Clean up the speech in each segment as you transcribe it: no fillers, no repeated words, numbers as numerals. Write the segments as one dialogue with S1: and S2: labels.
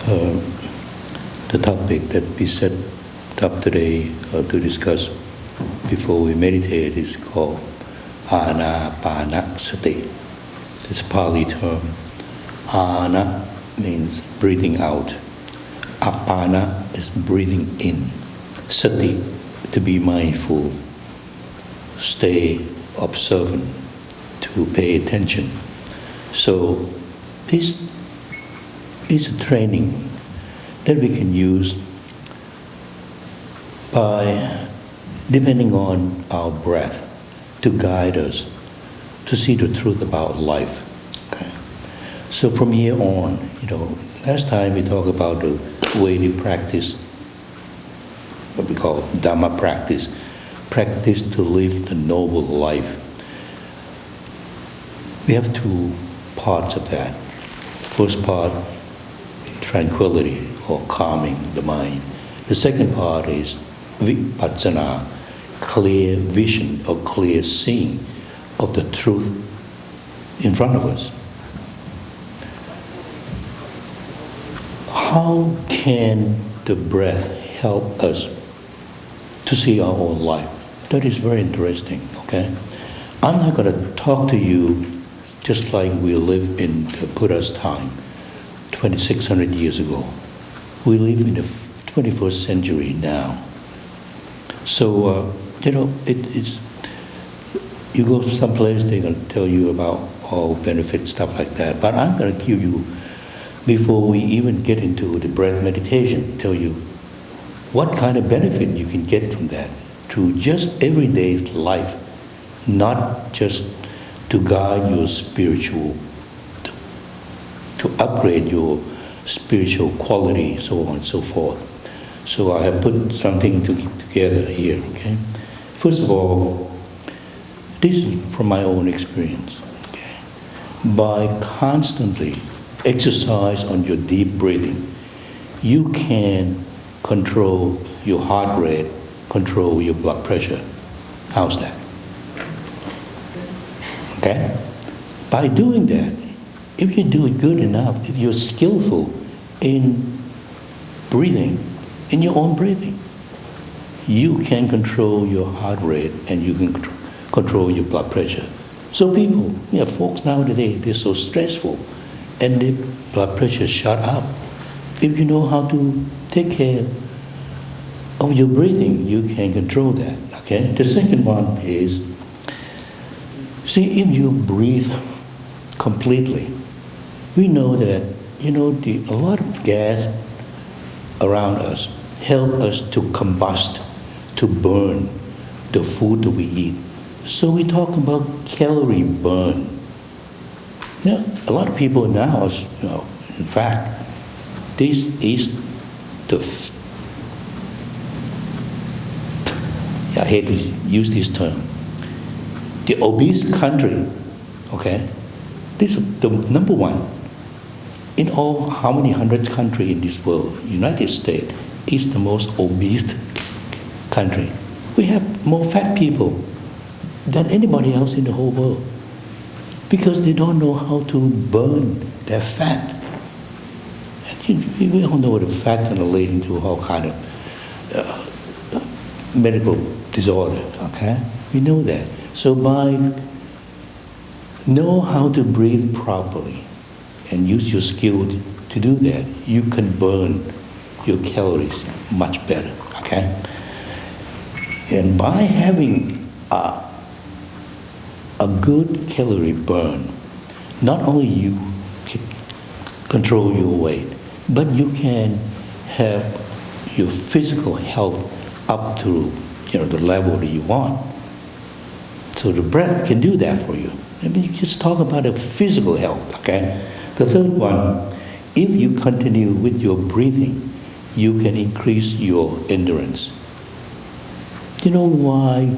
S1: Uh, the topic that we set up today to discuss before we meditate is called Ānāpānasati. It's a Pali term. Āna means breathing out. Apana is breathing in. Sati, to be mindful, stay observant, to pay attention. So this is a training that we can use by depending on our breath to guide us to see the truth about life. Okay. So from here on, last time we talked about the way we practice what we call Dhamma practice to live a noble life. We have two parts of that. First part, tranquility or calming the mind. The second part is vipassana, clear vision or clear seeing of the truth in front of us. How can the breath help us to see our own life? That is very interesting, okay? I'm not going to talk to you just like we live in the Buddha's time, 2,600 years ago. We live in the 21st century now. So, it's you go someplace, they're going to tell you about all benefits, stuff like that. But I'm going to give you, before we even get into the breath meditation, tell you what kind of benefit you can get from that to just everyday life, not just to guide your spiritual, to upgrade your spiritual quality, so on and so forth. So I have put something together here, okay? First of all, this is from my own experience. Okay? By constantly exercise on your deep breathing, you can control your heart rate, control your blood pressure. How's that? Okay? By doing that, if you do it good enough, if you're skillful in breathing, in your own breathing, you can control your heart rate and you can control your blood pressure. So people, folks nowadays, they're so stressful and their blood pressure shot up. If you know how to take care of your breathing, you can control that, okay? The second one is, see, if you breathe completely, we know that, a lot of gas around us help us to combust, to burn the food that we eat. So we talk about calorie burn. A lot of people now, in fact, this is I hate to use this term, the obese country, okay? This is the number one. In all, how many hundred countries in this world, United States is the most obese country. We have more fat people than anybody else in the whole world because they don't know how to burn their fat. And we all know the fat can relate to all kind of medical disorder, okay? We know that. So by know how to breathe properly and use your skill to do that, you can burn your calories much better, okay? And by having a good calorie burn, not only you can control your weight, but you can have your physical health up to the level that you want. So the breath can do that for you. I mean, you just talk about the physical health, okay? The third one, if you continue with your breathing, you can increase your endurance. You know why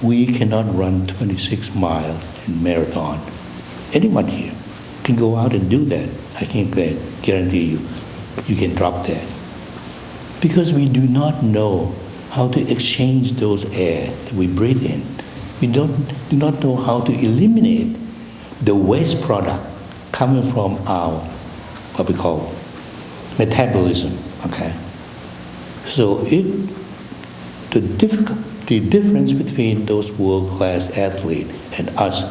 S1: we cannot run 26 miles in marathon? Anyone here can go out and do that. I can guarantee you can drop that. Because we do not know how to exchange those air that we breathe in. We do not know how to eliminate the waste product coming from our, what we call metabolism. Okay. So the difference between those world-class athletes and us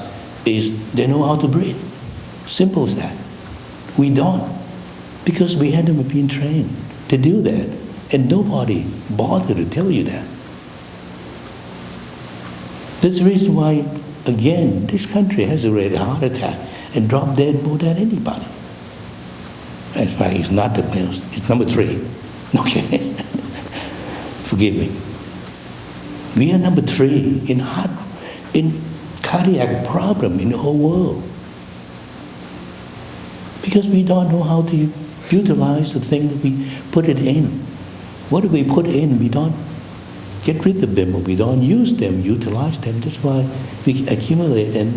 S1: is they know how to breathe. Simple as that. We don't, because we hadn't been trained to do that, and nobody bothered to tell you that. That's the reason why, again, this country has a rate of heart attack and drop dead more than anybody. In fact, it's not the most, it's number 3. Okay? Forgive me. We are number 3 in cardiac problem in the whole world. Because we don't know how to utilize the thing that we put it in. What do we put in? We don't get rid of them, or we don't use them, utilize them. That's why we accumulate and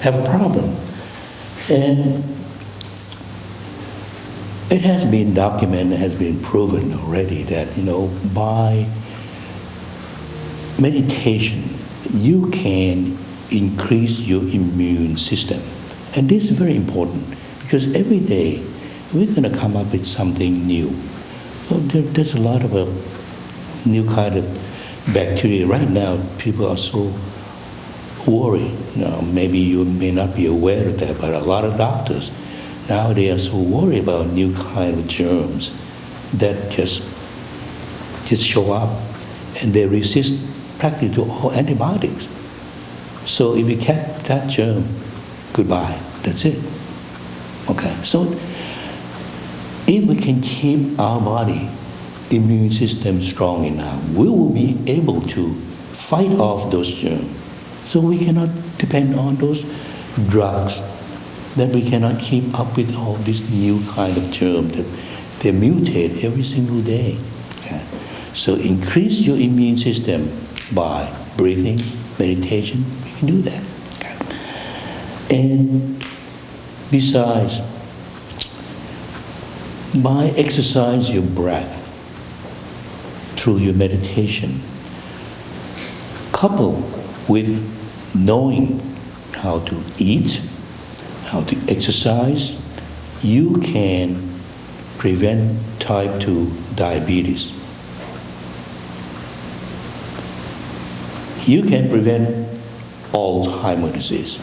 S1: have a problem. And it has been documented, has been proven already that, by meditation, you can increase your immune system. And this is very important, because every day we're going to come up with something new. So there's a lot of new kind of bacteria. Right now, people are so worried. Maybe you may not be aware of that, but a lot of doctors now, they are so worried about new kind of germs that just show up, and they resist practically to all antibiotics. So if you catch that germ, goodbye. That's it. Okay. So if we can keep our body immune system strong enough, we will be able to fight off those germs. So we cannot depend on those drugs that we cannot keep up with all this new kind of germ that they mutate every single day. Okay. So increase your immune system by breathing, meditation. We can do that. Okay. And besides, by exercise your breath through your meditation, coupled with knowing how to eat, how to exercise, you can prevent type 2 diabetes. You can prevent Alzheimer's disease.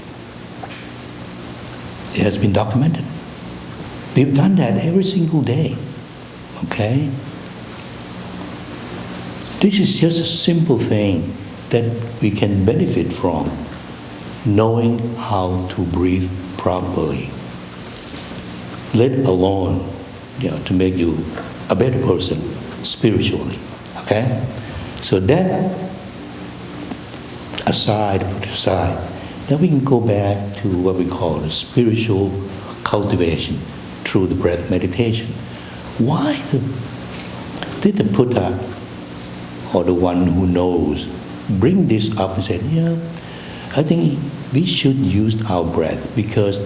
S1: It has been documented. We've done that every single day. Okay? This is just a simple thing that we can benefit from, knowing how to breathe properly, let alone to make you a better person spiritually. Okay? So that put aside, then we can go back to what we call the spiritual cultivation through the breath meditation. Why did the Buddha, or the one who knows, bring this up and said, I think we should use our breath, because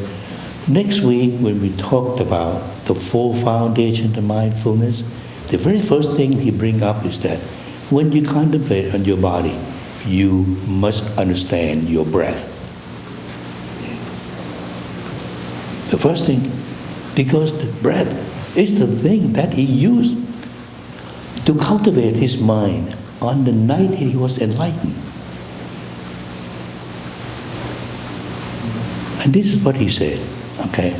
S1: next week when we talked about the 4 foundations of mindfulness, the very first thing he bring up is that when you contemplate on your body, you must understand your breath. The first thing, because the breath is the thing that he used to cultivate his mind on the night he was enlightened. And this is what he said, okay?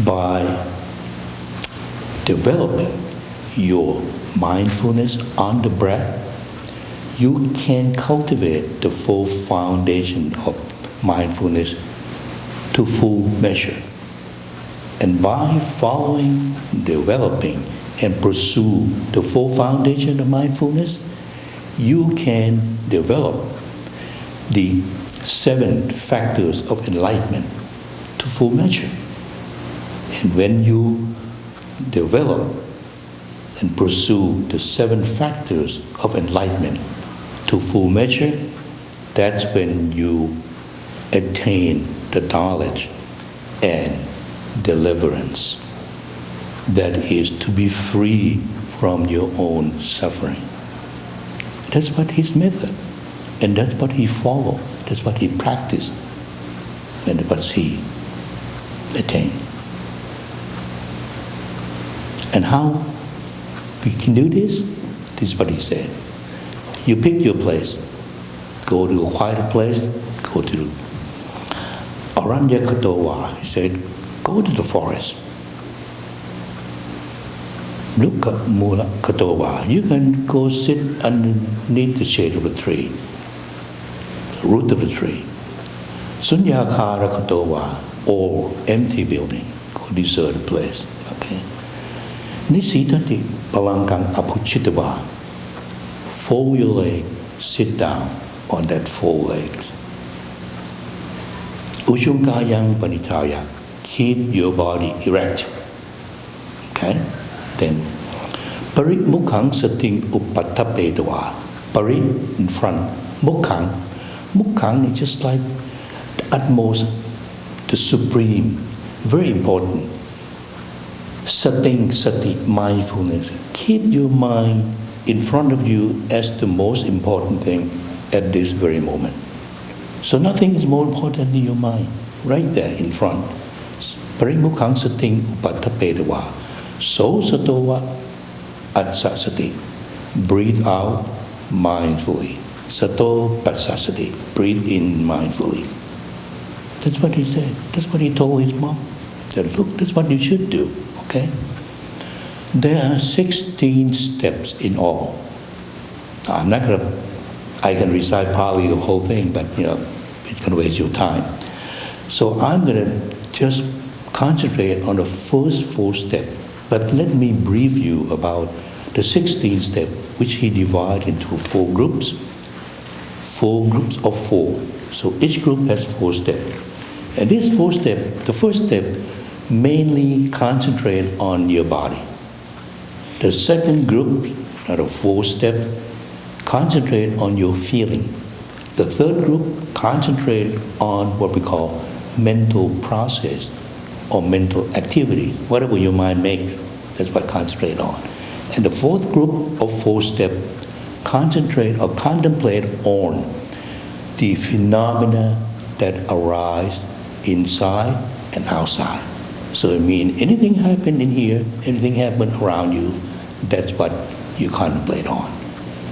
S1: By developing your mindfulness on the breath, you can cultivate the 4 foundation of mindfulness to full measure. And by following, developing, and pursue the 4 foundation of mindfulness, you can develop the 7 factors of enlightenment to full measure. And when you develop and pursue the 7 factors of enlightenment to full measure, that's when you attain the knowledge and deliverance that is to be free from your own suffering. That's what his method, and that's what he followed, that's what he practiced, and that's what he attained. And how we can do this? This is what he said. You pick your place. Go to a quiet place. Go to Aranya Katowa. He said, go to the forest. Look at Mula Katowa. You can go sit underneath the shade of a tree, the root of a tree. Sunyakara Katowa, or empty building, or deserted place. Okay. Nisitati Palankang Apuchitava. Fold your leg, sit down on that four legs. Ujungkayang Panitaya. Keep your body erect. Okay? Then Parit Mukhang Sating Upatapedava. Parit in front. Mukhang. Mukhang is just like the utmost, the supreme, very important. Sating, sati, mindfulness. Keep your mind in front of you as the most important thing at this very moment. So nothing is more important than your mind, right there in front. Parimukhang sating upatapedava. So satowa atsasati. Breathe out mindfully. Sato patsasati. Breathe in mindfully. That's what he said. That's what he told his mom. Said, look, that's what you should do. Okay? There are 16 steps in all. I'm not going to, I can recite Pali the whole thing, but it's going to waste your time. So I'm going to just concentrate on the first 4 steps. But let me brief you about the 16th step, which he divided into 4 groups. 4 groups of 4. So each group has 4 steps. And these 4 steps, the first step mainly concentrate on your body. The second group, out of 4 steps, concentrate on your feeling. The third group concentrate on what we call mental process or mental activity. Whatever your mind makes, that's what concentrate on. And the fourth group of 4 steps concentrate or contemplate on the phenomena that arise inside and outside. So it means anything happen in here, anything happen around you, that's what you contemplate on.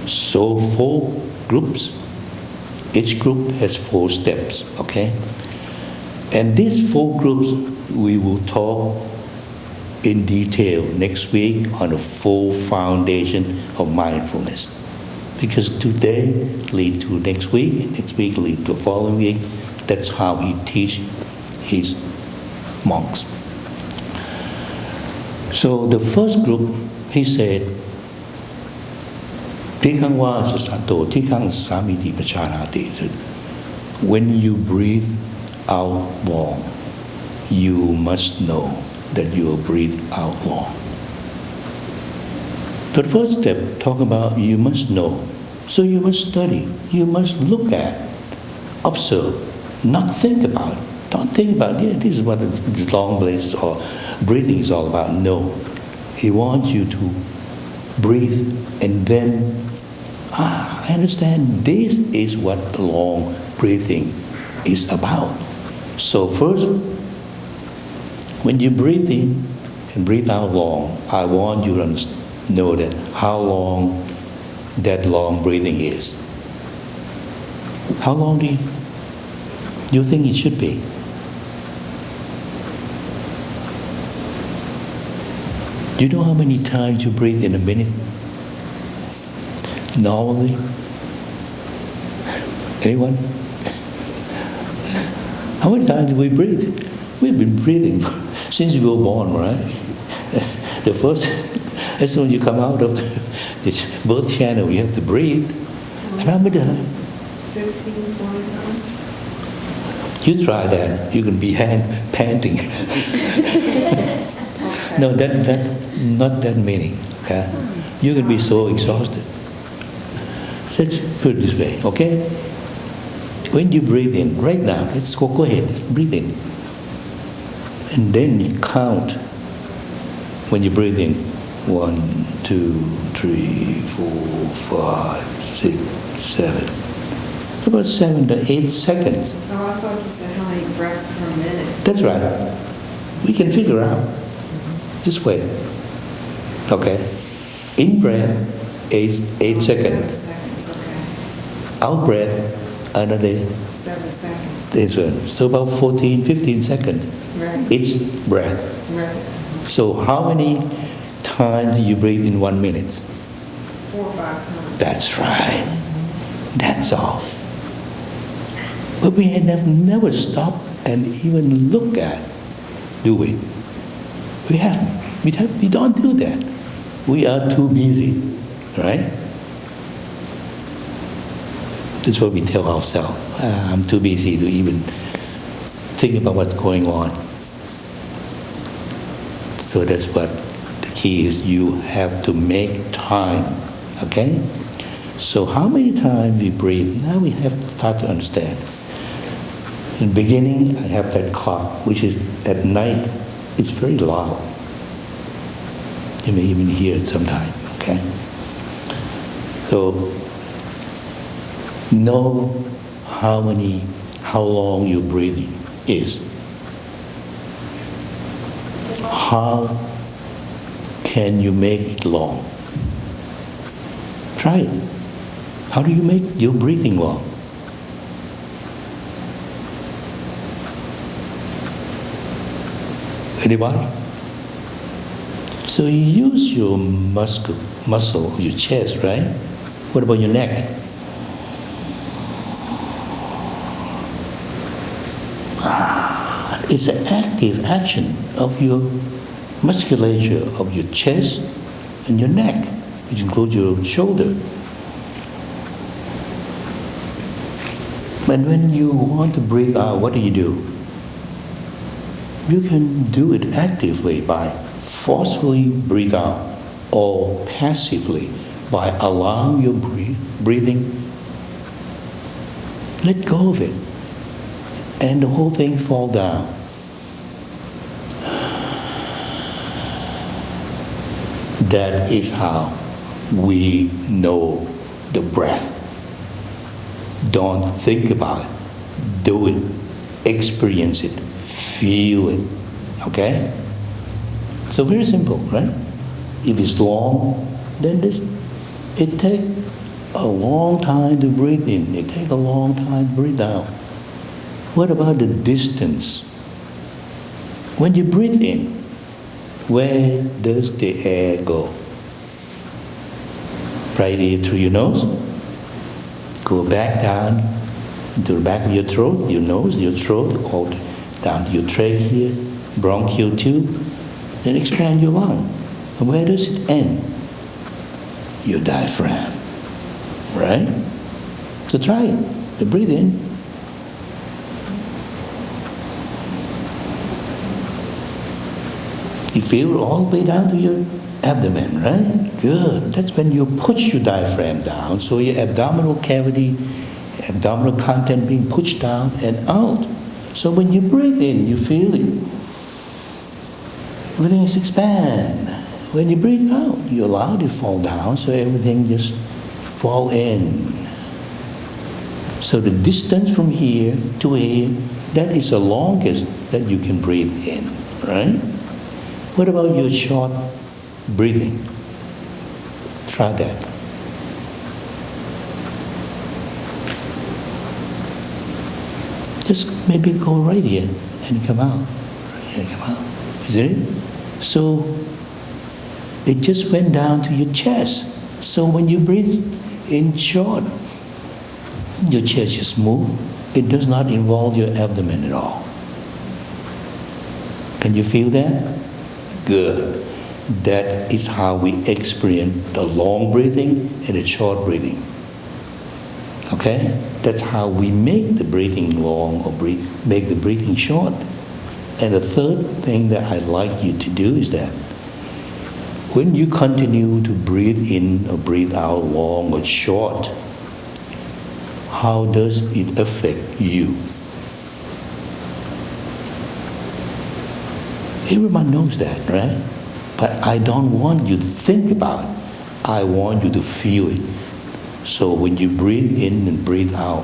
S1: So 4 groups. Each group has 4 steps, okay? And these 4 groups, we will talk in detail next week on the 4 foundation of mindfulness. Because today lead to next week lead to the following week. That's how he teach his monks. So the first group, he said, Tikang wa sasato, tikang samiti pachanati. When you breathe out long, you must know that you will breathe out long. The first step talk about you must know. So you must study. You must look at, observe, not think about. Don't think about, this is what this long place or breathing is all about. No. He wants you to breathe and then, I understand this is what the long breathing is about. So first, when you breathe in and breathe out long, I want you to know that how long that long breathing is. How long do you think it should be? Do you know how many times you breathe in a minute? Normally? Anyone? How many times do we breathe? We've been breathing since we were born, right? The first, as soon as you come out of this birth channel, you have to breathe. And how many times?
S2: 15, 20 times.
S1: You try that, you can be panting. No, that not that many. Okay, you can be so exhausted. Let's put it this way, okay? When you breathe in, right now, let's go ahead, breathe in. And then you count when you breathe in. 1, 2, 3, 4, 5, 6, 7. About 7 to 8 seconds.
S2: Oh, I thought you said how many breaths per minute.
S1: That's right. We can figure out. Just wait. Okay? In breath, 8
S2: 7
S1: seconds.
S2: seconds, okay.
S1: Out breath, another
S2: 7 seconds.
S1: this one. So about 14, 15 seconds.
S2: Right.
S1: Each breath.
S2: Right.
S1: So how many times do you breathe in 1 minute?
S2: 4 or 5 times.
S1: That's right. That's all. But we have never stopped and even look at, do we? We haven't. We don't do that. We are too busy, right? That's what we tell ourselves. I'm too busy to even think about what's going on. So that's what the key is. You have to make time, okay? So how many times we breathe? Now we have to start to understand. In the beginning, I have that clock, which is at night, it's very loud. You may even hear it sometime, okay? So, know how long your breathing is. How can you make it long? Try it. How do you make your breathing long? Anybody? So you use your muscle, your chest, right? What about your neck? It's an active action of your musculature of your chest and your neck, which includes your shoulder. And when you want to breathe out, what do? You can do it actively by forcefully breathe out or passively by allowing your breathing. Let go of it and the whole thing fall down. That is how we know the breath. Don't think about it. Do it. Experience it. Feel it. Okay? So very simple, right? If it's long, then it takes a long time to breathe in. It takes a long time to breathe out. What about the distance? When you breathe in, where does the air go? Right here through your nose. Go back down to the back of your throat, your nose, your throat, all down to your trachea, bronchial tube, then expand your lung. And where does it end? Your diaphragm. Right? So try it. So breathe in. You feel all the way down to your abdomen, right? Good. That's when you push your diaphragm down, so your abdominal cavity, abdominal content being pushed down and out. So when you breathe in, you feel it. Everything is expand. When you breathe out, you allow it to fall down, so everything just fall in. So the distance from here to here, that is the longest that you can breathe in, right? What about your short breathing? Try that. Just maybe go right here and come out. Right here and come out. Is it? So it just went down to your chest. So when you breathe in short, your chest just moves. It does not involve your abdomen at all. Can you feel that? Good. That is how we experience the long breathing and the short breathing. Okay? That's how we make the breathing long or make the breathing short. And the third thing that I'd like you to do is that when you continue to breathe in or breathe out long or short, how does it affect you? Everyone knows that, right? But I don't want you to think about it. I want you to feel it. So when you breathe in and breathe out,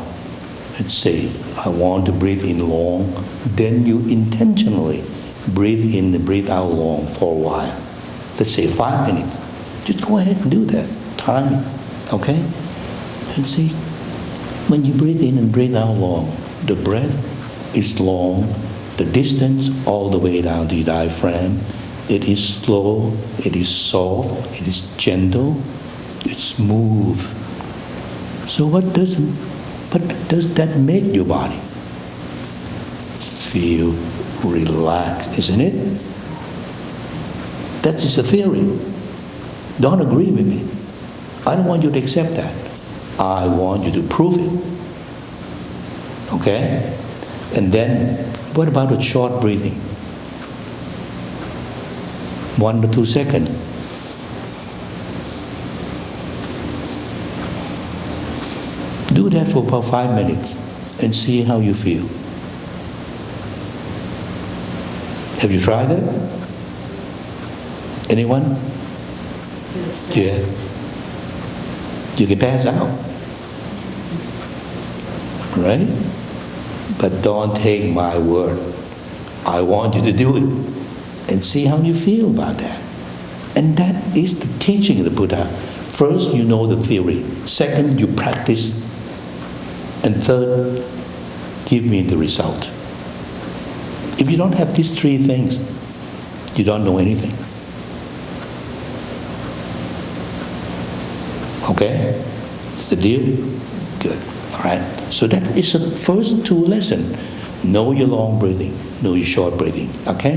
S1: let's say, I want to breathe in long, then you intentionally breathe in and breathe out long for a while. Let's say 5 minutes. Just go ahead and do that. Time it, okay? And see, when you breathe in and breathe out long, the breath is long, the distance all the way down to the diaphragm. It is slow, it is soft, it is gentle, it's smooth. So what does that make your body? Feel relaxed, isn't it? That is a theory. Don't agree with me. I don't want you to accept that. I want you to prove it. Okay? And then, what about a short breathing? 1 to 2 seconds. Do that for about 5 minutes and see how you feel. Have you tried that? Anyone? Yeah. You can pass out. Right? But don't take my word. I want you to do it and see how you feel about that. And that is the teaching of the Buddha. First, you know the theory. Second, you practice. And third, give me the result. If you don't have these three things, you don't know anything. Okay? It's the deal? Good. All right. So that is the first two lessons. Know your long breathing, know your short breathing. Okay?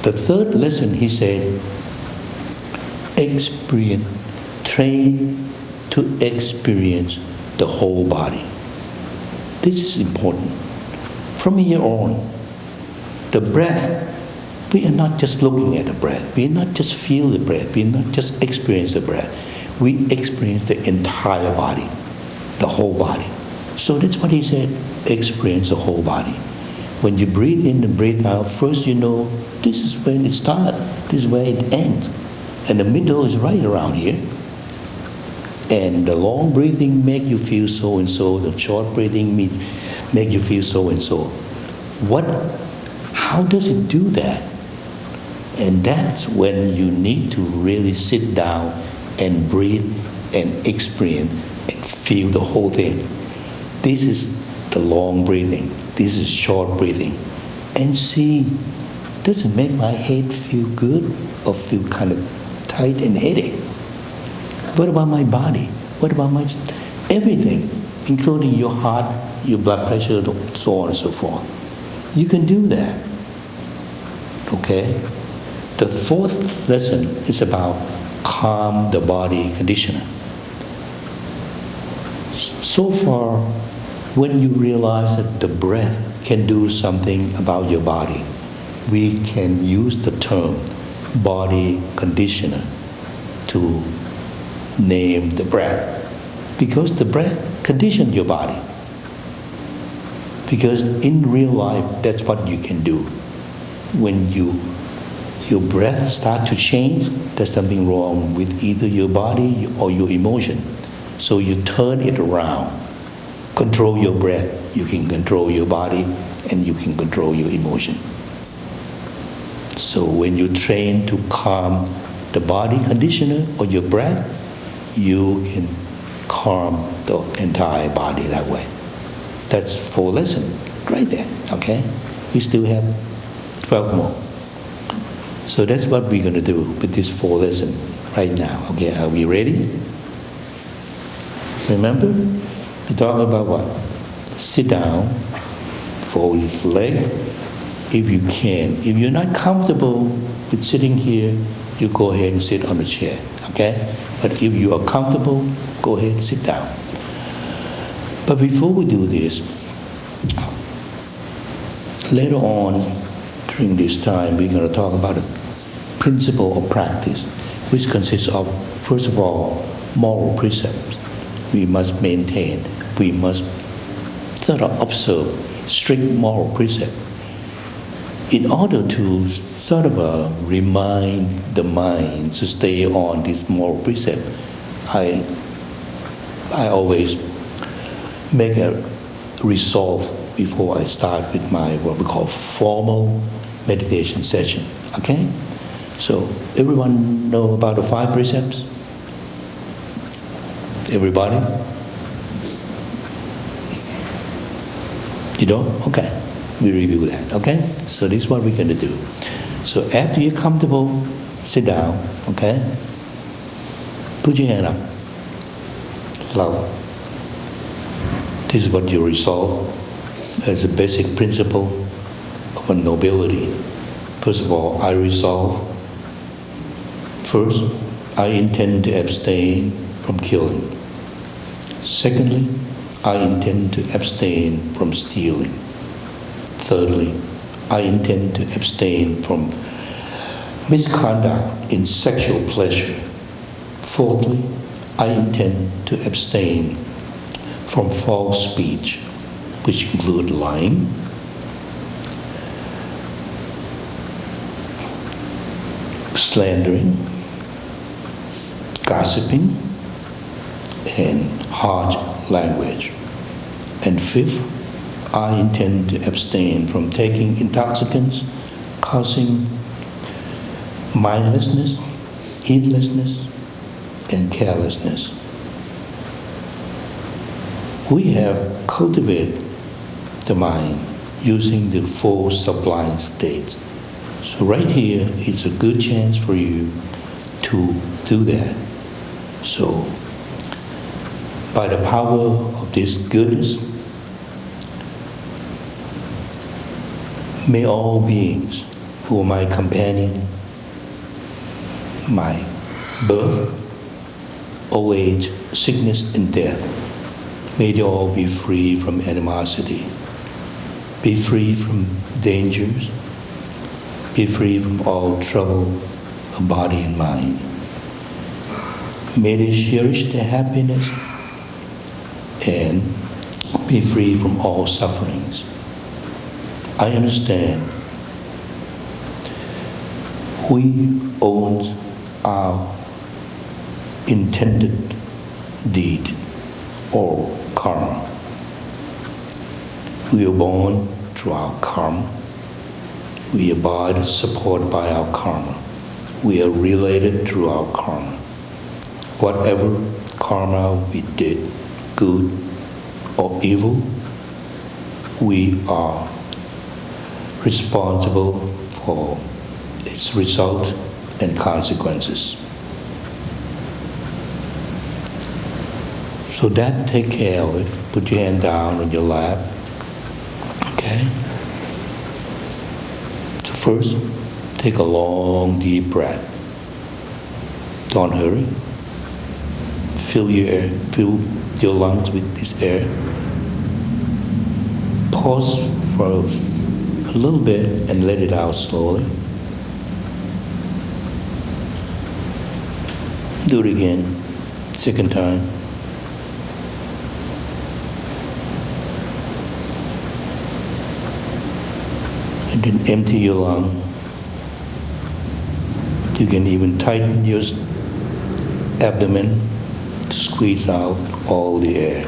S1: The third lesson, he said, experience, train to experience the whole body. This is important. From here on, the breath, we are not just looking at the breath. We are not just feel the breath. We are not just experience the breath. We experience the entire body, the whole body. So that's what he said, experience the whole body. When you breathe in and breathe out, first you know this is when it starts, this is where it ends. And the middle is right around here. And the long breathing make you feel so and so, the short breathing make you feel so and so. How does it do that? And that's when you need to really sit down and breathe and experience and feel the whole thing. This is the long breathing. This is short breathing. And see, does it make my head feel good or feel kind of tight and headache? What about my body? What about my everything, including your heart, your blood pressure, so on and so forth? You can do that. Okay? The fourth lesson is about calm the body conditioner. So far, when you realize that the breath can do something about your body, we can use the term body conditioner to name the breath. Because the breath conditions your body. Because in real life, that's what you can do. When your breath starts to change, there's something wrong with either your body or your emotion. So you turn it around. Control your breath. You can control your body and you can control your emotion. So when you train to calm the body conditioner or your breath, you can calm the entire body that way. That's 4 lessons right there, okay? We still have 12 more. So that's what we're going to do with this 4 lessons right now. Okay, are we ready? Remember, we talk about what? Sit down, fold your leg, if you can. If you're not comfortable with sitting here, you go ahead and sit on the chair, okay? But if you are comfortable, go ahead and sit down. But before we do this, later on during this time, we're going to talk about a principle of practice, which consists of, first of all, moral precepts. We must maintain, we must sort of observe strict moral precepts in order to sort of remind the mind to stay on this moral precept. I always make a resolve before I start with my what we call formal meditation session. Okay? So, everyone know about the 5 precepts? Everybody? You don't? Okay. We review that, okay? So this is what we're going to do. So after you're comfortable, sit down, okay? Put your hand up. Love. This is what you resolve as a basic principle of a nobility. First of all, I resolve. First, I intend to abstain from killing. Secondly, I intend to abstain from stealing. Thirdly, I intend to abstain from misconduct in sexual pleasure. Fourthly, I intend to abstain from false speech, which include lying, slandering, gossiping, and harsh language. And fifth, I intend to abstain from taking intoxicants causing mindlessness, heedlessness, and carelessness. We have cultivated the mind using the 4 sublime states. So right here is a good chance for you to do that. So by the power of this goodness, may all beings who are my companion, my birth, old age, sickness, and death, may they all be free from animosity, be free from dangers, be free from all trouble of body and mind. May they cherish their happiness and be free from all sufferings. I understand we own our intended deed or karma. We are born through our karma. We abide supported by our karma. We are related through our karma. Whatever karma we did, good or evil, we are responsible for its result and consequences. So that take care of it. Put your hand down on your lap. Okay? So first, take a long deep breath. Don't hurry. Fill your lungs with this air. Pause for a little bit and let it out slowly. Do it again, second time. And then empty your lung. You can even tighten your abdomen to squeeze out all the air.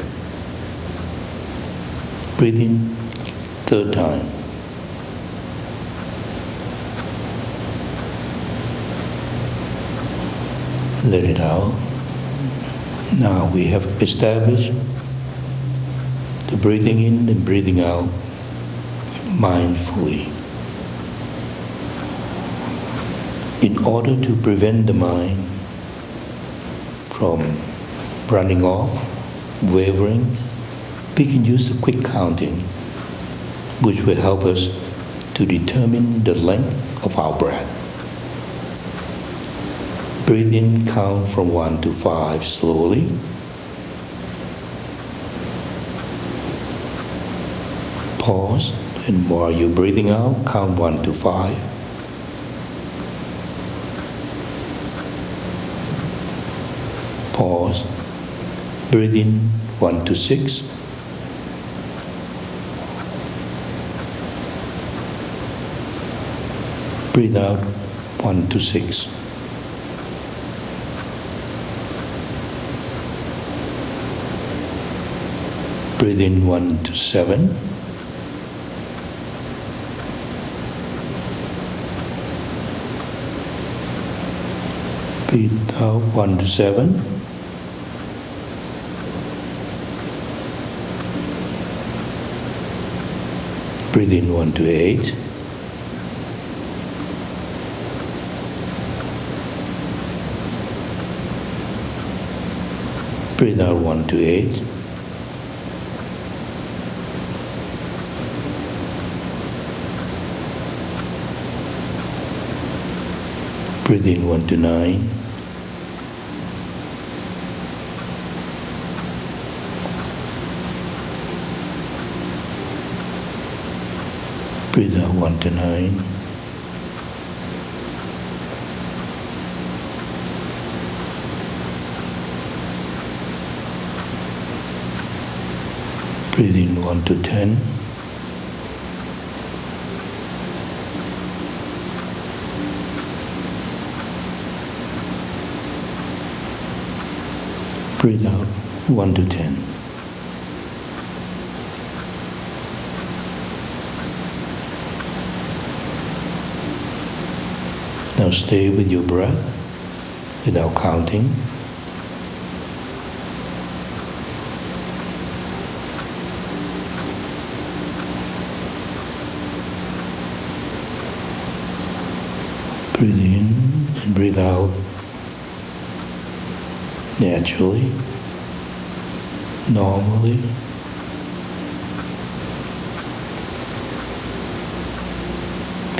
S1: Breathe in, third time. Let it out. Now we have established the breathing in and breathing out mindfully. In order to prevent the mind from running off, wavering, we can use the quick counting, which will help us to determine the length of our breath. Breathe in, count from 1 to 5 slowly. Pause, and while you're breathing out, count 1 to 5. Pause. Breathe in 1 to 6. Breathe out 1 to 6. Breathe in 1 to 7. Breathe out 1 to 7. Breathe in 1 to 8. Breathe out 1 to 8. Breathe in 1 to 9. Breathe out 1 to 9. Breathe in 1 to 10. Breathe out 1 to 10. Now stay with your breath without counting. Breathe in and breathe out naturally, normally.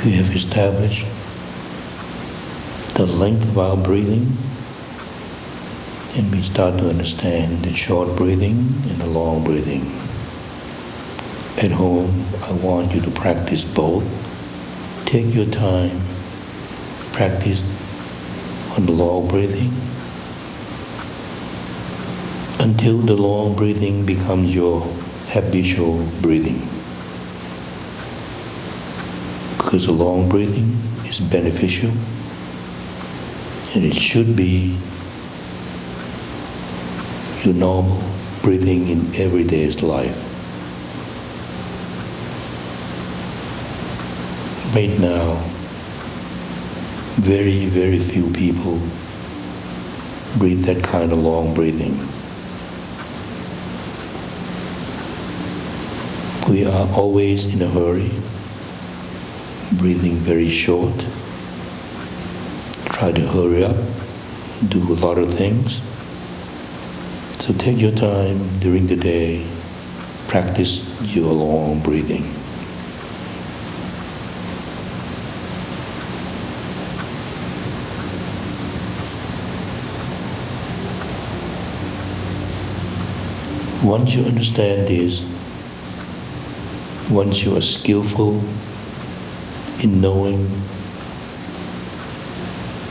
S1: We have established the length of our breathing, and we start to understand the short breathing and the long breathing. At home, I want you to practice both. Take your time, practice on the long breathing until the long breathing becomes your habitual breathing. Because the long breathing is beneficial, and it should be your normal breathing in everyday's life. Right now, very, very few people breathe that kind of long breathing. We are always in a hurry, breathing very short. Try to hurry up, do a lot of things. So take your time during the day, practice your long breathing. Once you understand this, once you are skillful in knowing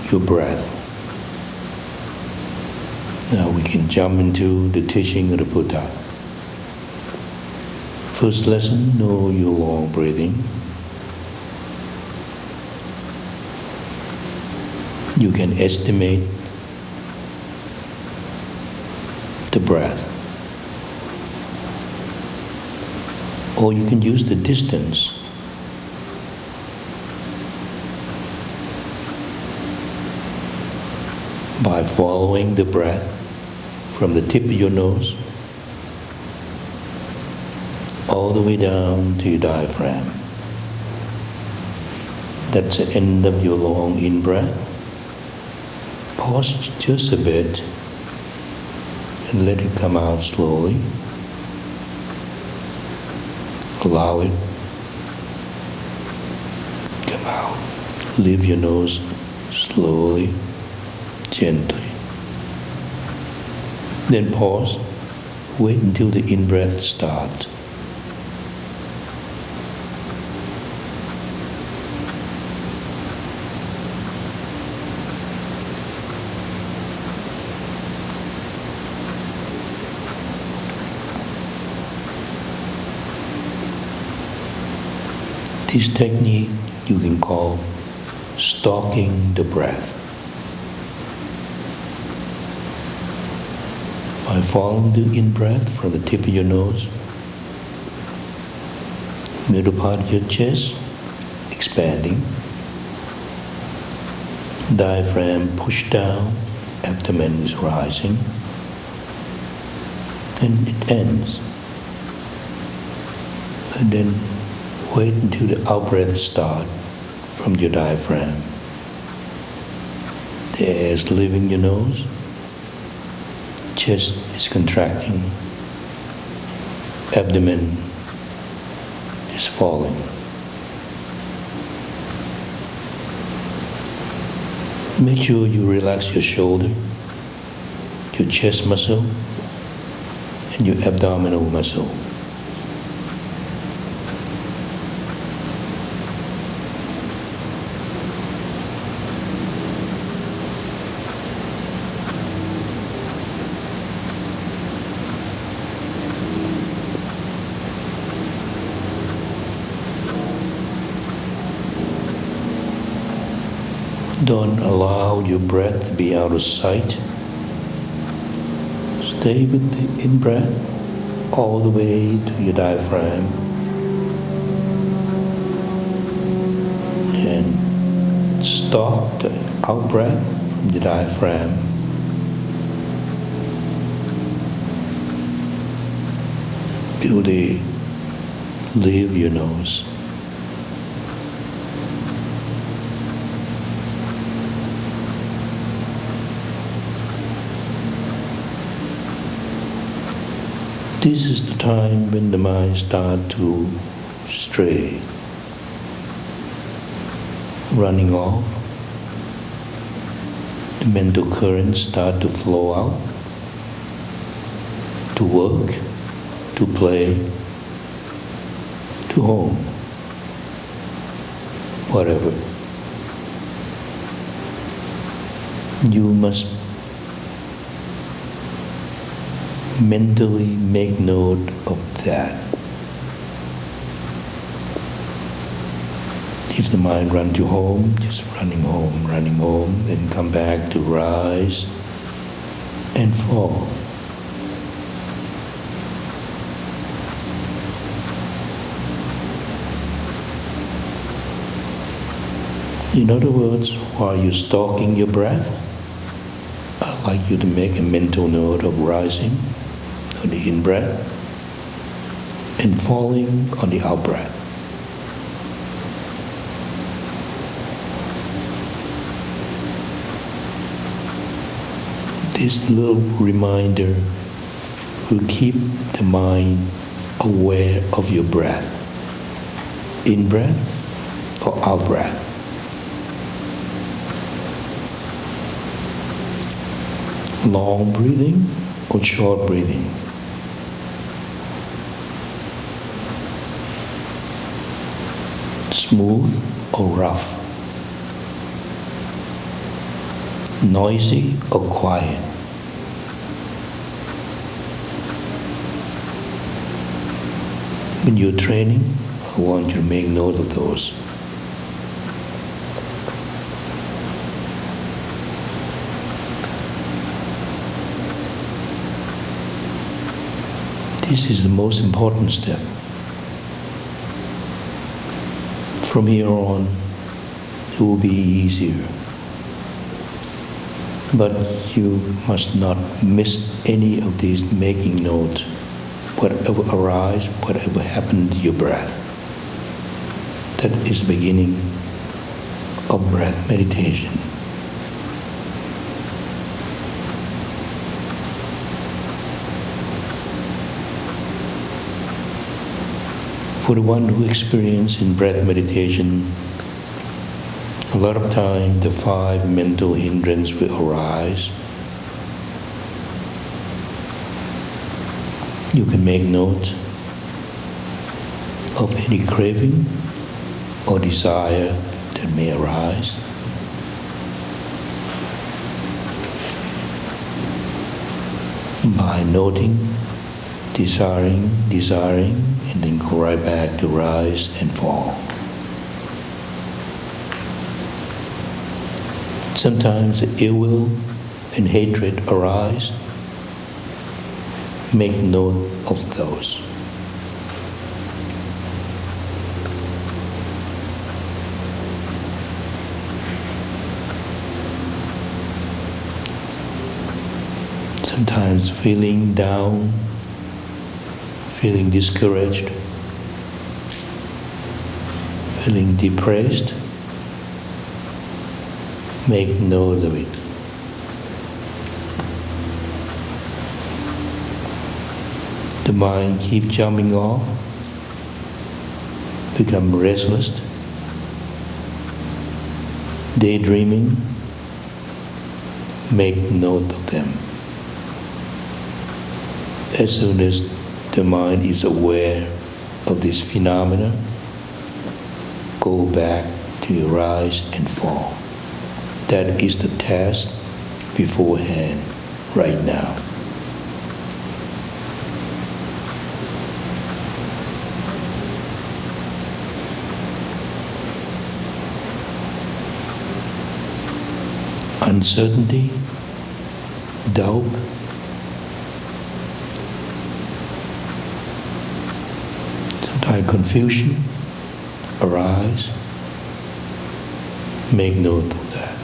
S1: your breath, now we can jump into the teaching of the Buddha. First lesson, know your long breathing. You can estimate the breath, or you can use the distance. By following the breath from the tip of your nose all the way down to your diaphragm. That's the end of your long in-breath. Pause just a bit and let it come out slowly. Allow it come out. Leave your nose slowly, gently. Then pause. Wait until the in-breath starts. This technique you can call stalking the breath. By following the in-breath from the tip of your nose, middle part of your chest expanding, Diaphragm push down, abdomen is rising, and it ends. And then wait until the out-breath starts from your diaphragm. The air is leaving your nose, chest is contracting, abdomen is falling. Make sure you relax your shoulder, your chest muscle, and your abdominal muscle. Don't allow your breath to be out of sight. Stay with the in-breath all the way to your diaphragm. And stop the out-breath from the diaphragm. Till they leave your nose. This is the time when the mind starts to stray, running off. The mental currents start to flow out, to work, to play, to home, whatever. You must mentally make note of that. If the mind runs you home, just running home, then come back to rise and fall. In other words, while you're stalking your breath, I'd like you to make a mental note of rising on the in-breath and falling on the out-breath. This little reminder will keep the mind aware of your breath, in-breath or out-breath. Long breathing or short breathing. Smooth or rough. Noisy or quiet. When you're training, I want you to make note of those. This is the most important step. From here on, it will be easier. But you must not miss any of these making notes. Whatever arises, whatever happened to your breath. That is the beginning of breath meditation. For the one who experiences in breath meditation, a lot of time the 5 mental hindrances will arise. You can make note of any craving or desire that may arise. By noting, desiring, and then go right back to rise and fall. Sometimes ill will and hatred arise. Make note of those. sometimes feeling down, feeling discouraged, feeling depressed, make note of it. The mind keeps jumping off, become restless, daydreaming, make note of them. As soon as the mind is aware of this phenomena, go back to rise and fall. That is the task beforehand, right now. Uncertainty, doubt, sometimes confusion arise. Make note of that.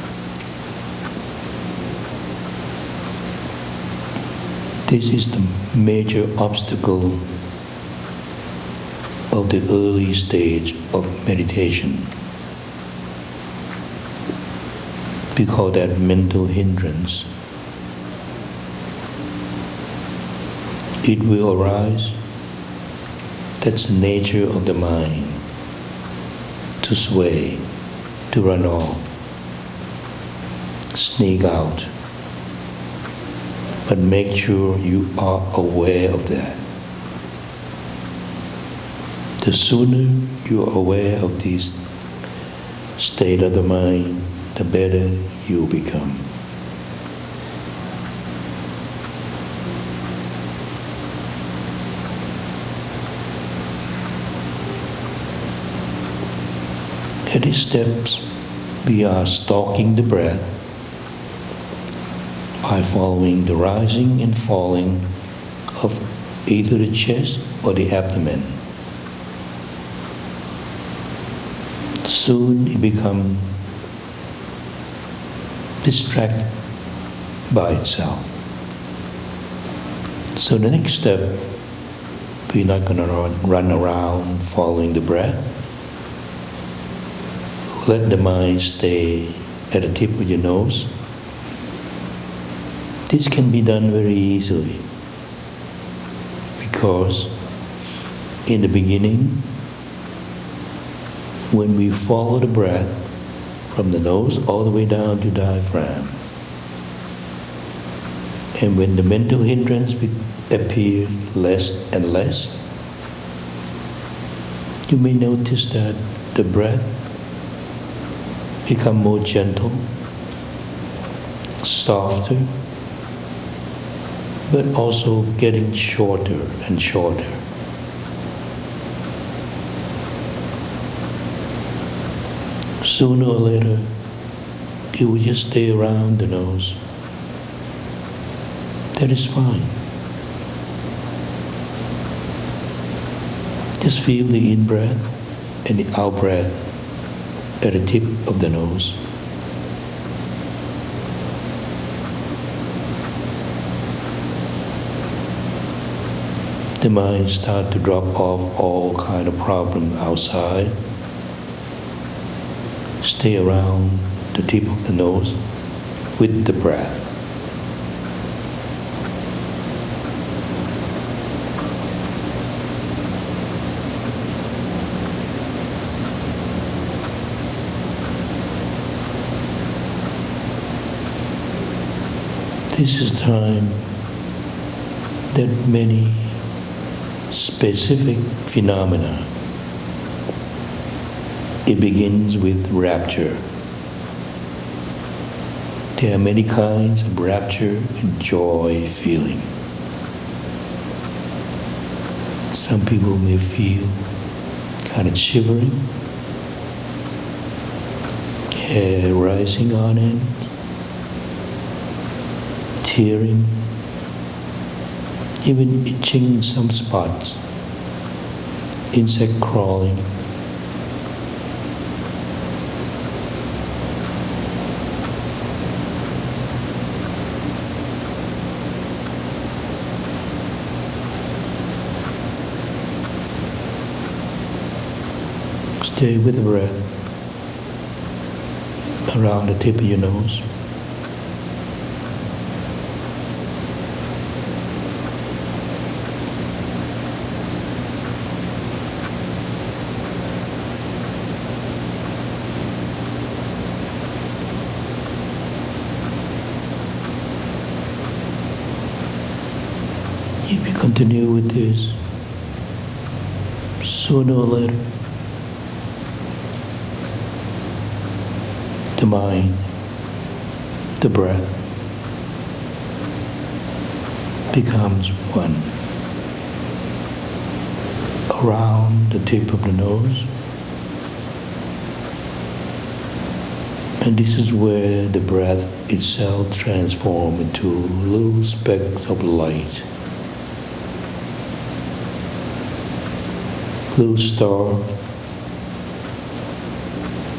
S1: This is the major obstacle of the early stage of meditation. We call that mental hindrance. It will arise. That's the nature of the mind. To sway, to run off, sneak out. But make sure you are aware of that. The sooner you are aware of this state of the mind, the better you become. At these steps, we are stalking the breath by following the rising and falling of either the chest or the abdomen. Soon it becomes distracted by itself. So the next step, we're not going to run around following the breath. Let the mind stay at the tip of your nose. This can be done very easily because in the beginning, when we follow the breath from the nose all the way down to diaphragm, and when the mental hindrance appears less and less, you may notice that the breath become more gentle, softer, but also getting shorter and shorter. Sooner or later, it will just stay around the nose. That is fine. Just feel the in-breath and the out-breath at the tip of the nose. The mind starts to drop off all kind of problems outside. Stay around the tip of the nose with the breath. This is time that many specific phenomena, it begins with rapture. There are many kinds of rapture and joy feeling. Some people may feel kind of shivering, hair rising on end, tearing, even itching in some spots, insect crawling. Stay with the breath around the tip of your nose. If you continue with this, sooner or later, the mind, the breath, becomes one. Around the tip of the nose. And this is where the breath itself transforms into little specks of light. Little star,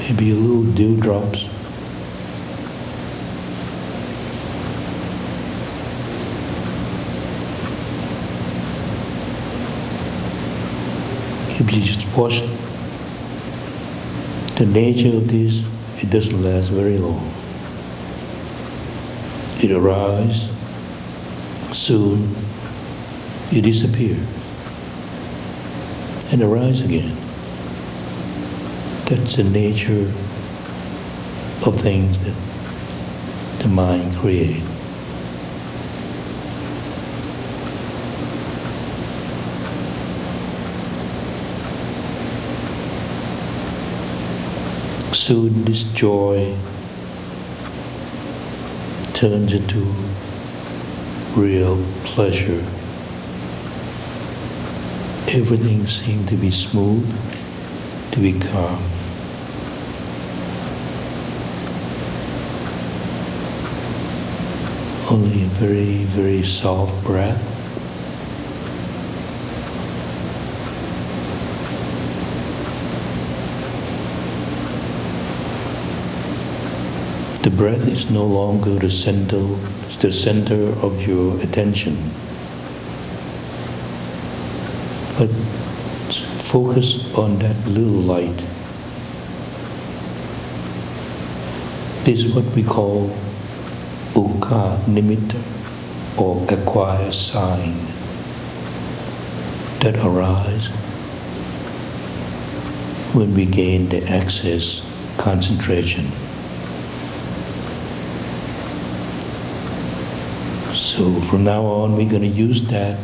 S1: maybe a little dewdrops. If you just watch the nature of this, it doesn't last very long. It arises, soon it disappears, and arise again. That's the nature of things that the mind creates. Soon this joy turns into real pleasure. Everything seems to be smooth, to be calm. Only a very, very soft breath. The breath is no longer the center of your attention, but focus on that little light. This is what we call uka nimitta, or acquired sign, that arise when we gain the access concentration. So from now on, we're going to use that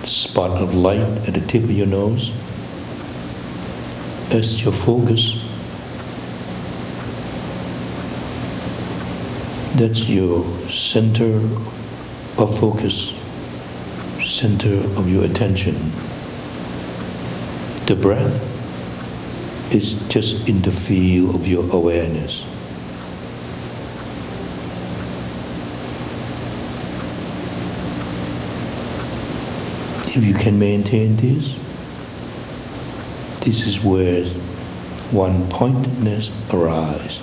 S1: spot of light at the tip of your nose as your focus. That's your center of focus, center of your attention. The breath is just in the field of your awareness. If you can maintain this, this is where one-pointedness arises.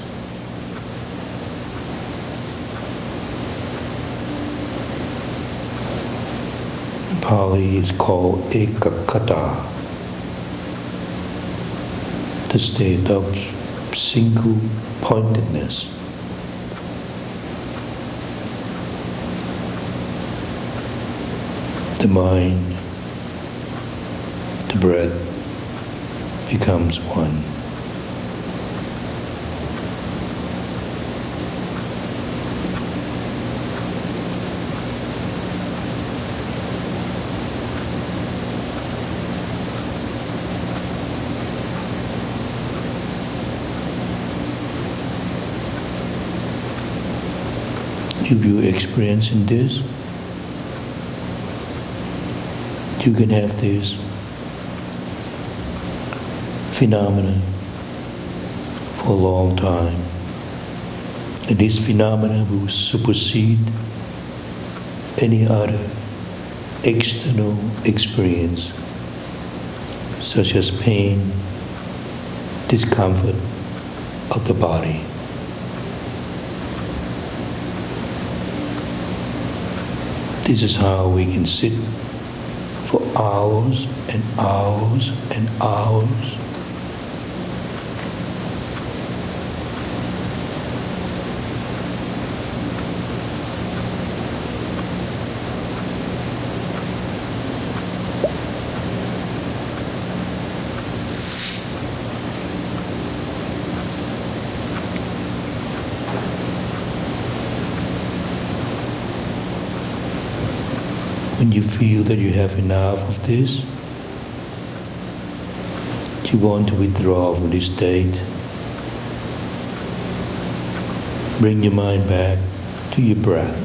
S1: In Pali it's called ekakkata, the state of single-pointedness. The mind, the breath becomes one. If you're experiencing this, you can have this phenomena for a long time. And this phenomena will supersede any other external experience, such as pain, discomfort of the body. This is how we can sit for hours and hours and hours When you feel that you have enough of this, you want to withdraw from this state. Bring your mind back to your breath.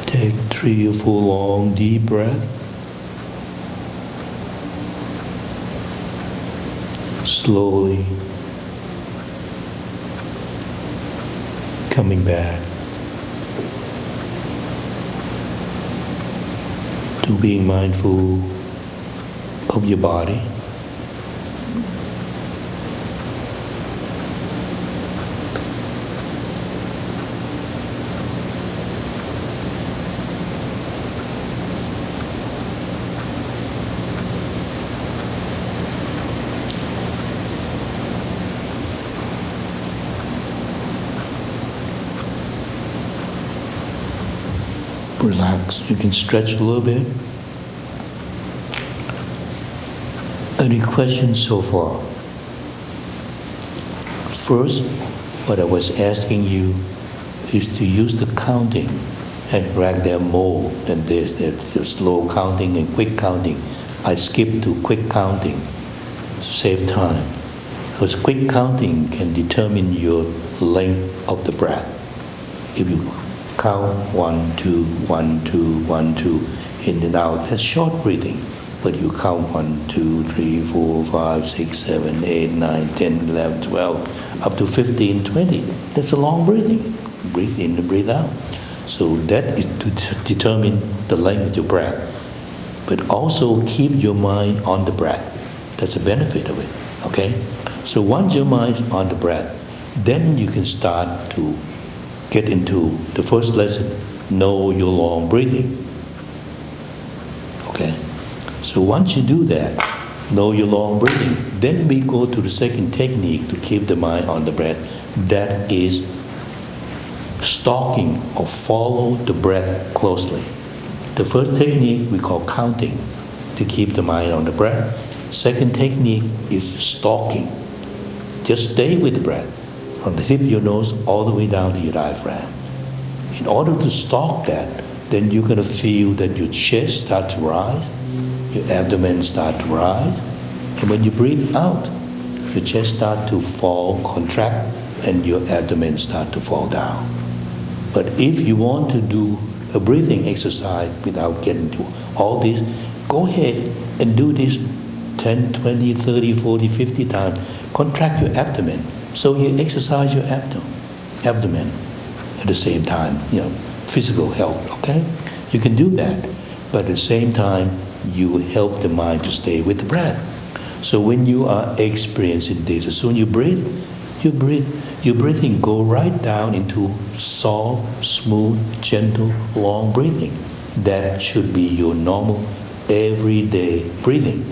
S1: Take 3 or 4 long, deep breaths. Slowly coming back to being mindful of your body. Relax. You can stretch a little bit. Any questions so far? First, what I was asking you is to use the counting and track them more than this. There's slow counting and quick counting. I skip to quick counting to save time, because quick counting can determine your length of the breath. If you count 1, 2, 1, 2, 1, 2, in and out, that's short breathing. But you count 1, 2, 3, 4, 5, 6, 7, 8, 9, 10, 11, 12, up to 15, 20. That's a long breathing. Breathe in and breathe out. So that is to determine the length of your breath. But also keep your mind on the breath. That's a benefit of it. Okay? So once your mind's on the breath, then you can start to get into the first lesson, know your long breathing. Okay? So once you do that, know your long breathing, then we go to the second technique to keep the mind on the breath. That is stalking or follow the breath closely. The first technique we call counting to keep the mind on the breath. Second technique is stalking. Just stay with the breath from the tip of your nose all the way down to your diaphragm. In order to stalk that, then you're going to feel that your chest starts to rise, your abdomen starts to rise, and when you breathe out, your chest starts to fall, contract, and your abdomen starts to fall down. But if you want to do a breathing exercise without getting to all this, go ahead and do this 10, 20, 30, 40, 50 times. Contract your abdomen. So you exercise your abdomen at the same time, physical health, okay? You can do that, but at the same time, you help the mind to stay with the breath. So when you are experiencing this, as soon as you breathe, your breathing go right down into soft, smooth, gentle, long breathing. That should be your normal, everyday breathing.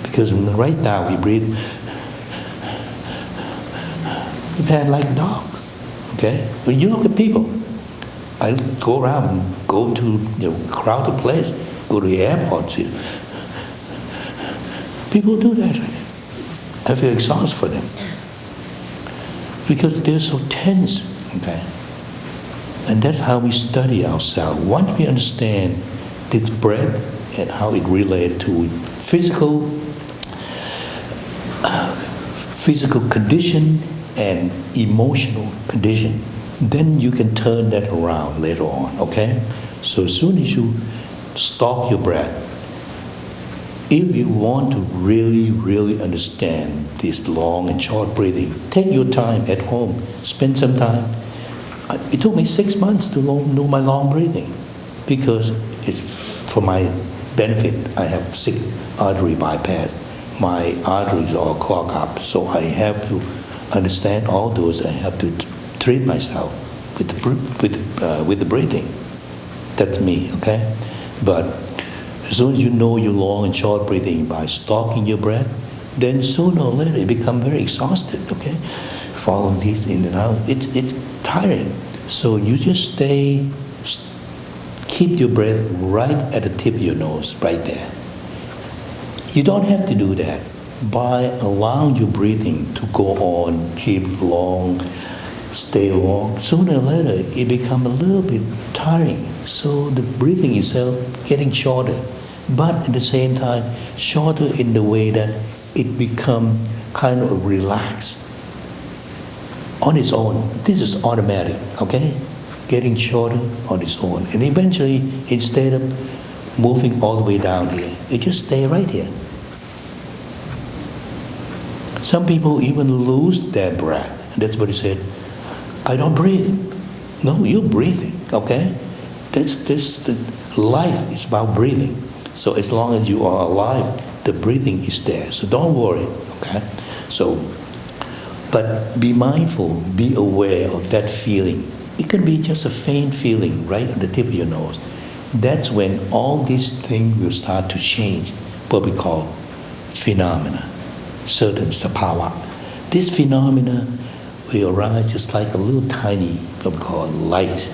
S1: Because right now we breathe like dogs. Okay? When you look at people, I go around, go to crowded place, go to the airport. People do that. I feel exhausted for them because they're so tense. Okay, and that's how we study ourselves. Once we understand this breath and how it relates to physical condition and emotional condition, then you can turn that around later on, okay? So as soon as you stop your breath, if you want to really, really understand this long and short breathing, take your time at home, spend some time. It took me 6 months to know my long breathing because it's for my benefit. I have 6 artery bypass. My arteries are clogged up, so I have to understand all those. I have to treat myself with the breathing. That's me, okay? But as soon as you know your long and short breathing by stalking your breath, then sooner or later you become very exhausted, okay? Following this in and out, it's tiring. So you just keep your breath right at the tip of your nose, right there. You don't have to do that. By allowing your breathing to go on, keep long, stay long, sooner or later it becomes a little bit tiring. So the breathing itself getting shorter, but at the same time shorter in the way that it become kind of relaxed on its own. This is automatic, okay? Getting shorter on its own. And eventually, instead of moving all the way down here, it just stay right here. Some people even lose their breath. And that's what he said, I don't breathe. No, you're breathing, okay? Life is about breathing. So as long as you are alive, the breathing is there. So don't worry, okay? But be mindful, be aware of that feeling. It can be just a faint feeling right at the tip of your nose. That's when all these things will start to change, what we call phenomena, certain sapawa. This phenomena will arise just like a little tiny, what we call light.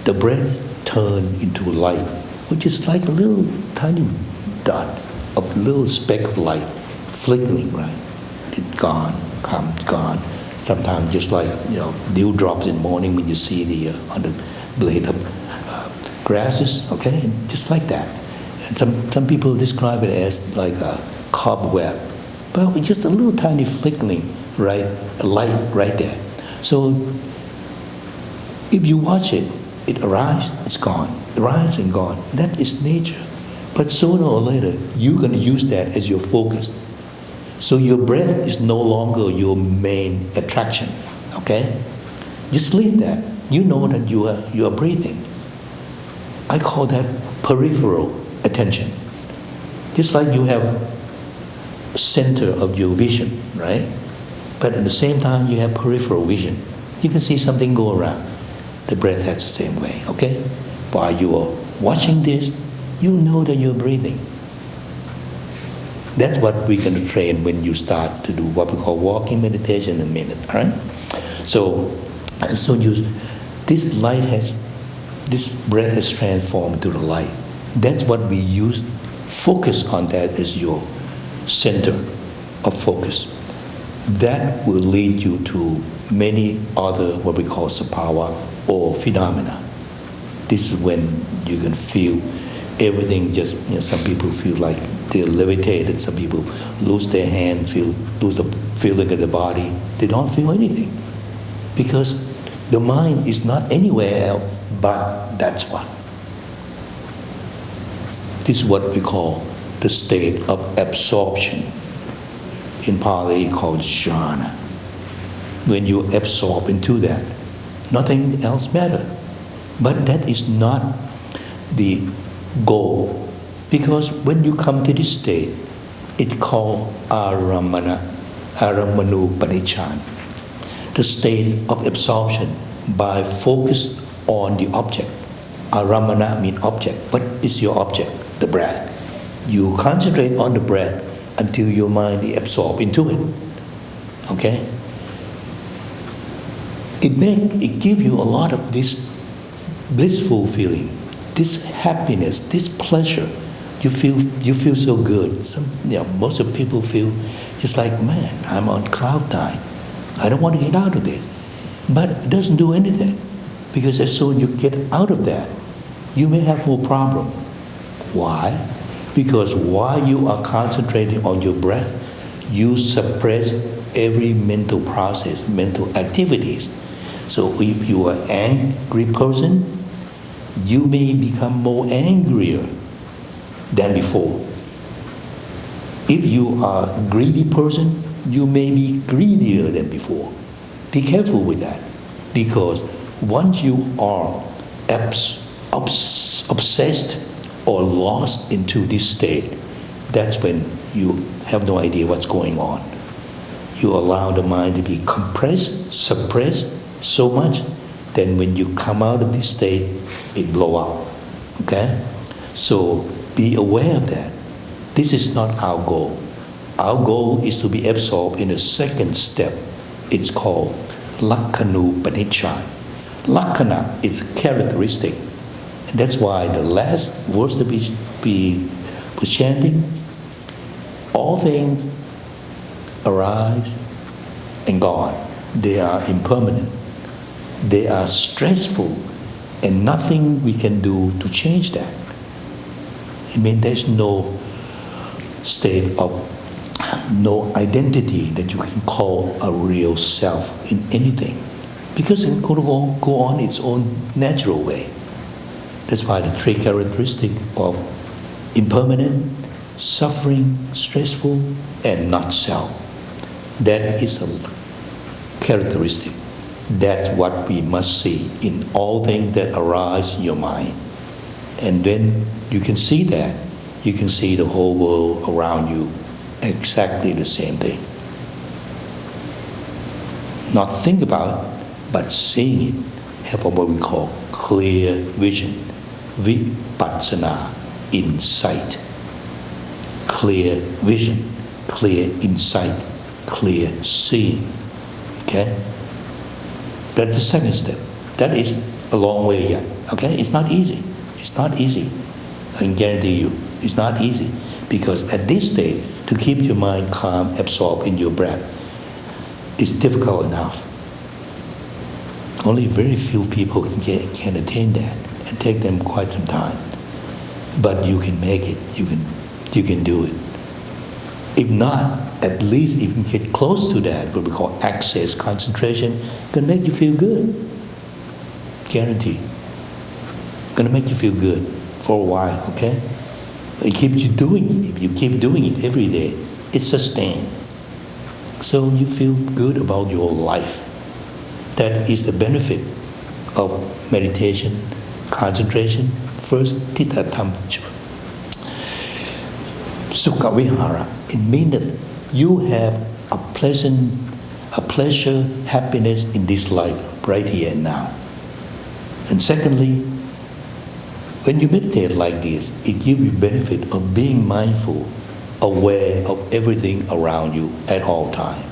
S1: The breath turns into light, which is like a little tiny dot, a little speck of light, flickering, right? It's gone, gone. Sometimes just like, dewdrops in the morning when you see on the blade of grasses, okay? Just like that. And some people describe it as like a cobweb, but with just a little tiny flickering, right? A light right there. So if you watch it, it arises, it's gone. Arises and gone. That is nature. But sooner or later, you're going to use that as your focus. So your breath is no longer your main attraction, okay? Just leave that. You know that you are breathing. I call that peripheral attention. Just like you have a center of your vision, right? But at the same time, you have peripheral vision. You can see something go around. The breath has the same way, okay? While you are watching this, you know that you're breathing. That's what we're going to train when you start to do what we call walking meditation in a minute, all right? So this breath has transformed to the light. That's what we use. Focus on that as your center of focus. That will lead you to many other what we call sapawa or phenomena. This is when you can feel everything just, some people feel like they're levitated, some people lose their hand, lose the feeling of the body. They don't feel anything because the mind is not anywhere else but that's one. This is what we call the state of absorption. In Pali called jhana. When you absorb into that, nothing else matters. But that is not the goal. Because when you come to this state, it's called aramanu panichan, the state of absorption by focus on the object. Aramana means object. What is your object? The breath. You concentrate on the breath until your mind is absorbed into it. Okay? It gives you a lot of this blissful feeling, this happiness, this pleasure. You feel so good. Most of people feel just like, man, I'm on cloud nine. I don't want to get out of this. But it doesn't do anything. Because as soon as you get out of that, you may have more problem. Why? Because while you are concentrating on your breath, you suppress every mental process, mental activities. So if you are an angry person, you may become more angrier than before. If you are a greedy person, you may be greedier than before. Be careful with that, because once you are obsessed or lost into this state, that's when you have no idea what's going on. You allow the mind to be compressed, suppressed so much, then when you come out of this state, it blow up. Okay? So be aware of that. This is not our goal. Our goal is to be absorbed in the second step. It's called Lakkanu Panichan. Lakkana is characteristic. And that's why the last words that we were chanting, all things arise and gone. They are impermanent. they are stressful and nothing we can do to change that. I mean, there's no state of, no identity that you can call a real self in anything. Because it can go on its own natural way. That's why the three characteristics of impermanent, suffering, stressful, and not self. That is a characteristic. That's what we must see in all things that arise in your mind. And when you can see that, you can see the whole world around you exactly the same thing. Not think about it, but seeing it, have what we call clear vision, vipassana, insight. Clear vision, clear insight, clear seeing. Okay? That's the second step. That is a long way yet. Okay? It's not easy. It's not easy. I can guarantee you, it's not easy. Because at this stage, to keep your mind calm, absorbed in your breath, is difficult enough. Only very few people can attain that, and take them quite some time. But you can make it. You can do it. If not, at least if you get close to that, what we call access concentration, can make you feel good. Guaranteed. Gonna make you feel good for a while, okay? But if you keep doing it every day, it's sustained. So you feel good about your life. That is the benefit of meditation, concentration. First, Tita Tham Sukha Vihara. It means that you have a pleasure, happiness in this life, right here and now. And secondly, when you meditate like this, it gives you benefit of being mindful, aware of everything around you at all times.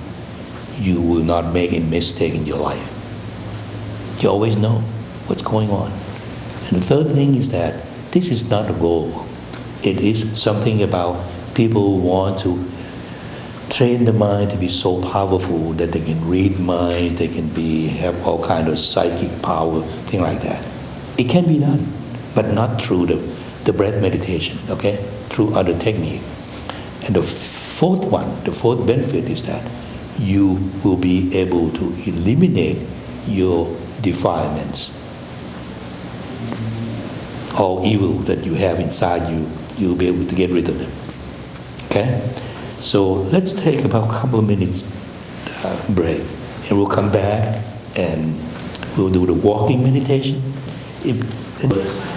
S1: You will not make a mistake in your life. You always know what's going on. And the third thing is that this is not a goal. It is something about people who want to train the mind to be so powerful that they can read mind, they can have all kind of psychic power, thing like that. It can be done, but not through the breath meditation, okay? Through other technique. And the fourth benefit is that you will be able to eliminate your defilements. All evil that you have inside you, you'll be able to get rid of them. Okay? So let's take about a couple of minutes break, and we'll come back and we'll do the walking meditation.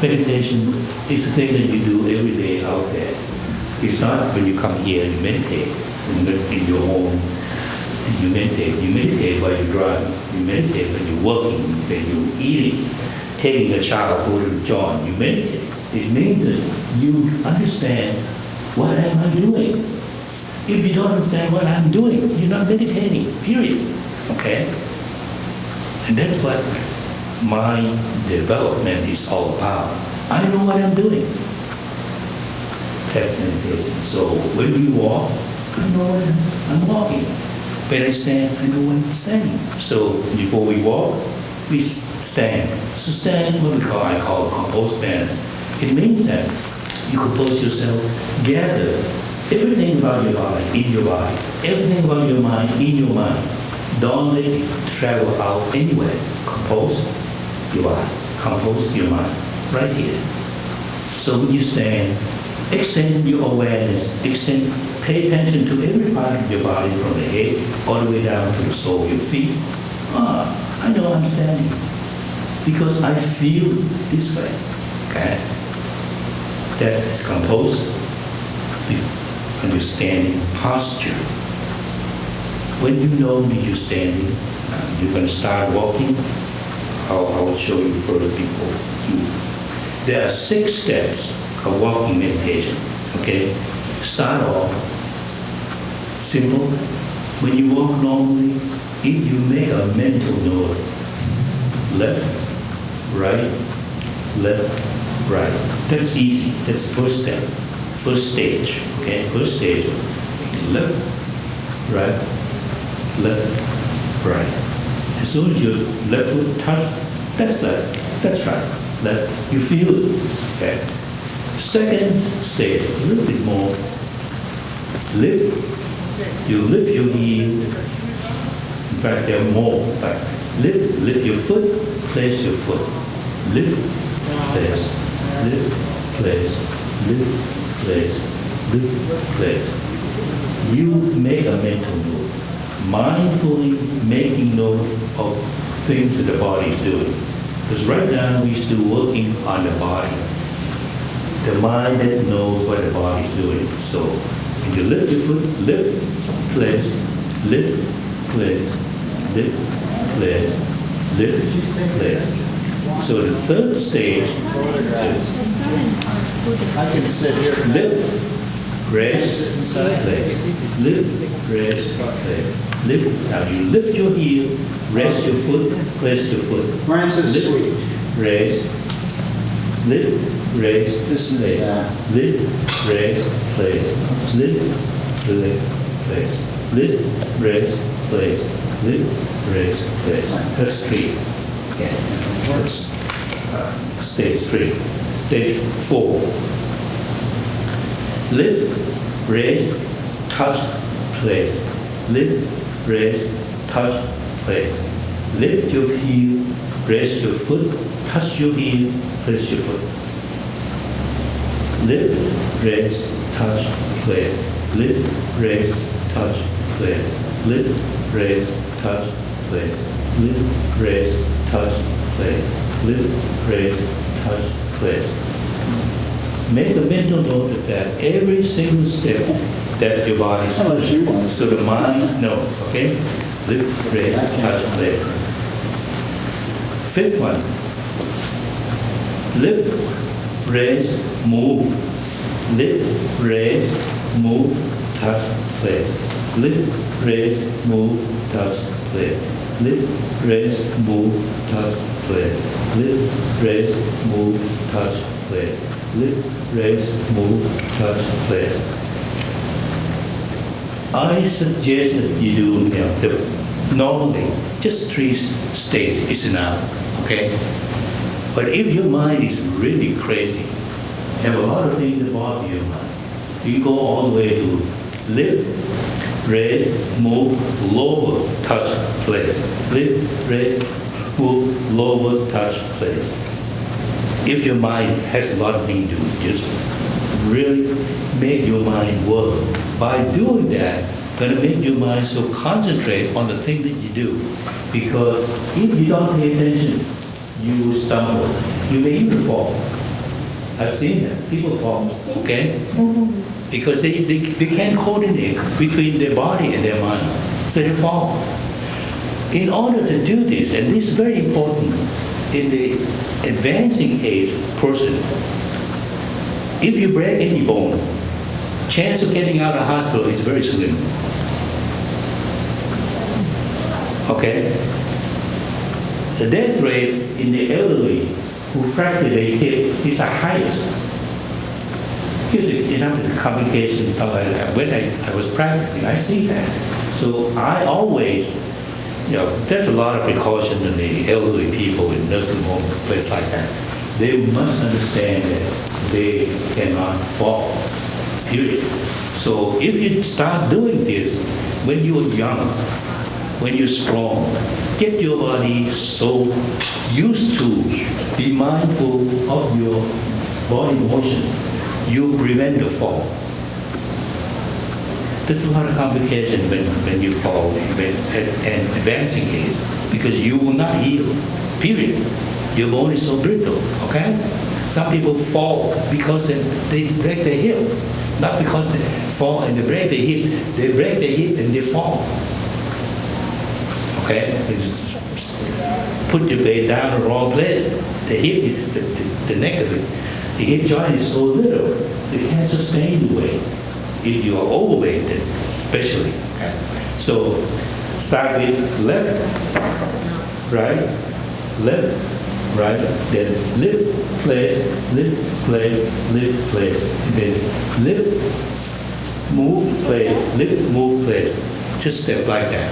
S1: Meditation is the thing that you do every day out there. It's not when you come here and you meditate in your home. You meditate while you're driving, you meditate when you're working, when you're eating, taking a shower, going to John, you meditate. It means that you understand, what am I doing? If you don't understand what I'm doing, you're not meditating, period. Okay? And that's what my development is all about. I know what I'm doing. That's meditation. So when we walk, I know what I'm walking. When I stand, I know when I'm standing. So before we walk, we stand. So stand, I call a composed stand. It means that you compose yourself, gather everything about your body, in your body, everything about your mind, in your mind. Don't let it travel out anywhere. Compose your body, compose your mind, right here. So when you stand, extend your awareness, pay attention to every part of your body from the head all the way down to the sole of your feet. I know I'm standing because I feel this way. Okay? That is composed, understanding posture. When you know that you're standing, you're going to start walking. I will show you further before. There are 6 steps of walking meditation. Okay? Start off simple. When you walk normally, if you make a mental note, left, right, that's easy. That's the first step, first stage. Okay, first stage, left, right. As soon as your left foot touch, that's right. That you feel it. Okay. Second stage, a little bit more. Lift. You lift your heel. In fact, there are more. Like lift your foot, place your foot. Lift, place, lift, place, lift, place, lift, place. You make a mental note, mindfully making note of things that the body is doing. Because right now we're still working on the body. The mind that knows what the body is doing. So if you lift your foot, lift, place, lift, place, lift, place, lift, place. So the third stage is
S3: I can sit here.
S1: lift, rest, place. Lift, rest, place. Lift. Now you lift your heel, rest your foot, place your foot.
S3: Francis,
S1: Lift,
S3: sweet.
S1: raise, lift, raise,
S3: Listen to
S1: place.
S3: that.
S1: Lift, raise, place. Lift, raise, place. Lift, raise, place. Lift, raise, place. That's 3. Yeah. That's stage 3. Stage 4. Lift, raise, touch, place. Lift, raise, touch, place. Lift your heel, raise your foot, touch your heel, place your foot. Lift, raise, touch, place. Lift, raise, touch, place. Lift, raise, touch, place. Lift, raise, touch, place. Lift, raise, touch, place. Make a mental note of that every single step that your body is
S3: How much you want?
S1: so the mind knows, okay? Lift, raise, touch, place. Fifth one. Lift, raise, move. Lift, raise, move, touch, place. Lift, raise, move, touch, place. Lift, raise, move, touch, place. Lift, raise, move, touch, place. Lift, raise, move, touch, place. I suggest that you do, normally just 3 stages is enough, okay? But if your mind is really crazy, have a lot of things that bother your mind, you go all the way to lift, raise, move, lower, touch, place. Lift, raise, move, lower, touch, place. If your mind has a lot of things to do, just really make your mind work. By doing that, going to make your mind so concentrate on the thing that you do. Because if you don't pay attention, you will stumble. You may even fall. I've seen that. People fall, okay? Because they can't coordinate between their body and their mind. So they fall. In order to do this, and this is very important, in the advancing age person, if you break any bone, chance of getting out of hospital is very slim. Okay? The death rate in the elderly who fracture their hip is the highest. Here's enough complications stuff like that. When I was practicing, I see that. So I always, there's a lot of precaution in the elderly people in nursing home, place like that. They must understand that they cannot fall, period. So if you start doing this when you're young, when you're strong, get your body so used to be mindful of your body motion, you prevent the fall. There's a lot of complication when you fall at an advancing age because you will not heal, period. Your bone is so brittle, okay? Some people fall because they break their hip, not because they fall and they break their hip. They break their hip and they fall. Okay? Put your weight down in the wrong place. The hip is the neck of it. The hip joint is so little, it can't sustain the weight. If you are overweight, especially. Okay? So start with left, right, left, right, then lift, place, lift, place, lift, place. Then lift, move, place, lift, move, place. Just step like that.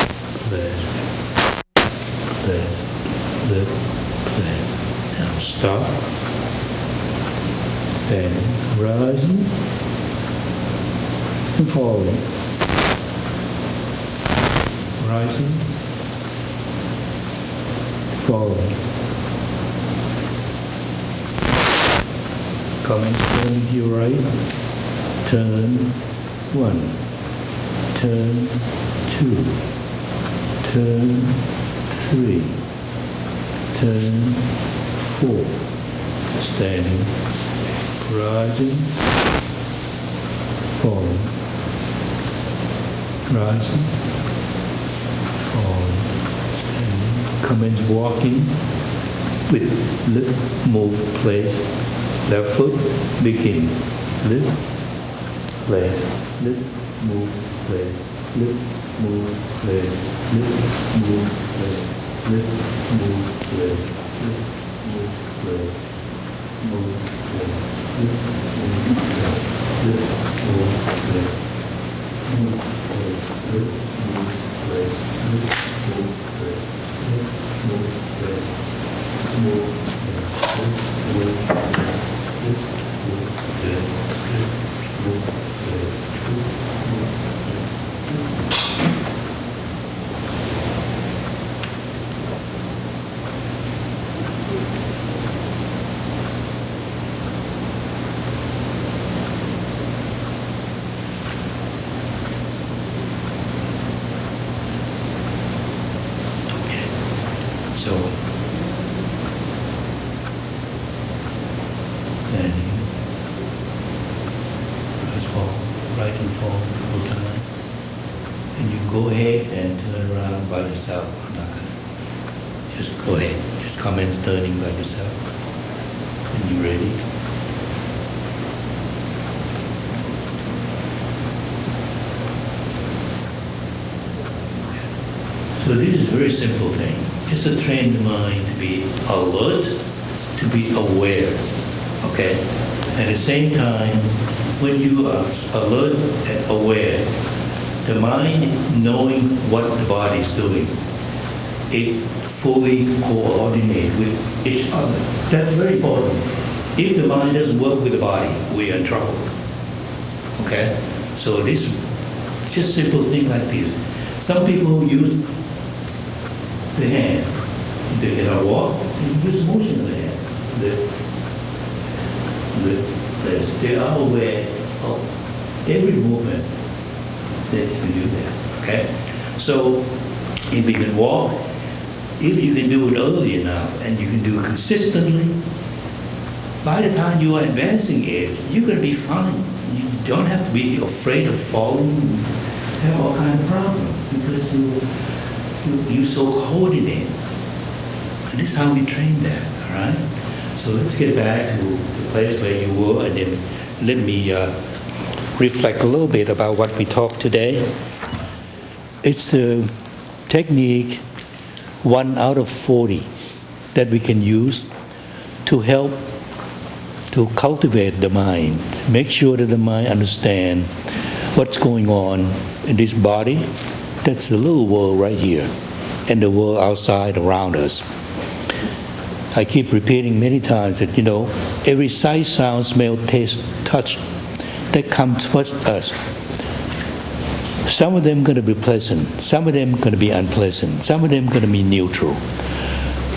S1: breath, lift, breath. Now stop. Standing, rising, and falling. Rising, falling. Coming, turn to your right. Turn 1. Turn 2. Turn 3. Turn 4. Standing, rising, falling, rising, falling, standing. Commence walking with lift, move, place. Left foot, begin. Lift, place, lift, move, place, lift, move, place, lift, move, place, lift, move, place, lift, move, place, move, place, lift, move, place, lift, move, place, move, place, lift, move, place, lift, move, place, lift, move, place, move, place, lift, move, place. So, standing, right and fall full time. And you go ahead and turn around by yourself. I'm not gonna. Just go ahead. Just commence turning by yourself. And you ready? So this is a very simple thing. Just to train the mind to be alert, to be aware, okay? At the same time, when you are alert and aware, the mind knowing what the body is doing, it fully coordinates with each other. That's very important. If the mind doesn't work with the body, we are in trouble, okay? So this, just simple thing like this. Some people use the hand. They cannot walk, and use motion of the hand. They are aware of every movement that you can do that. Okay? So if you can walk, if you can do it early enough and you can do it consistently, by the time you are advancing age, you're going to be fine. You don't have to be afraid of falling, have all kinds of problems because you're so coordinated. And this is how we train that, all right? So let's get back to the place where you were, and then let me reflect a little bit about what we talked today. It's the technique 1 out of 40 that we can use to help to cultivate the mind, make sure that the mind understands what's going on in this body. That's the little world right here, and the world outside around us. I keep repeating many times that, every sight, sound, smell, taste, touch that comes towards us, some of them going to be pleasant, some of them going to be unpleasant, some of them going to be neutral.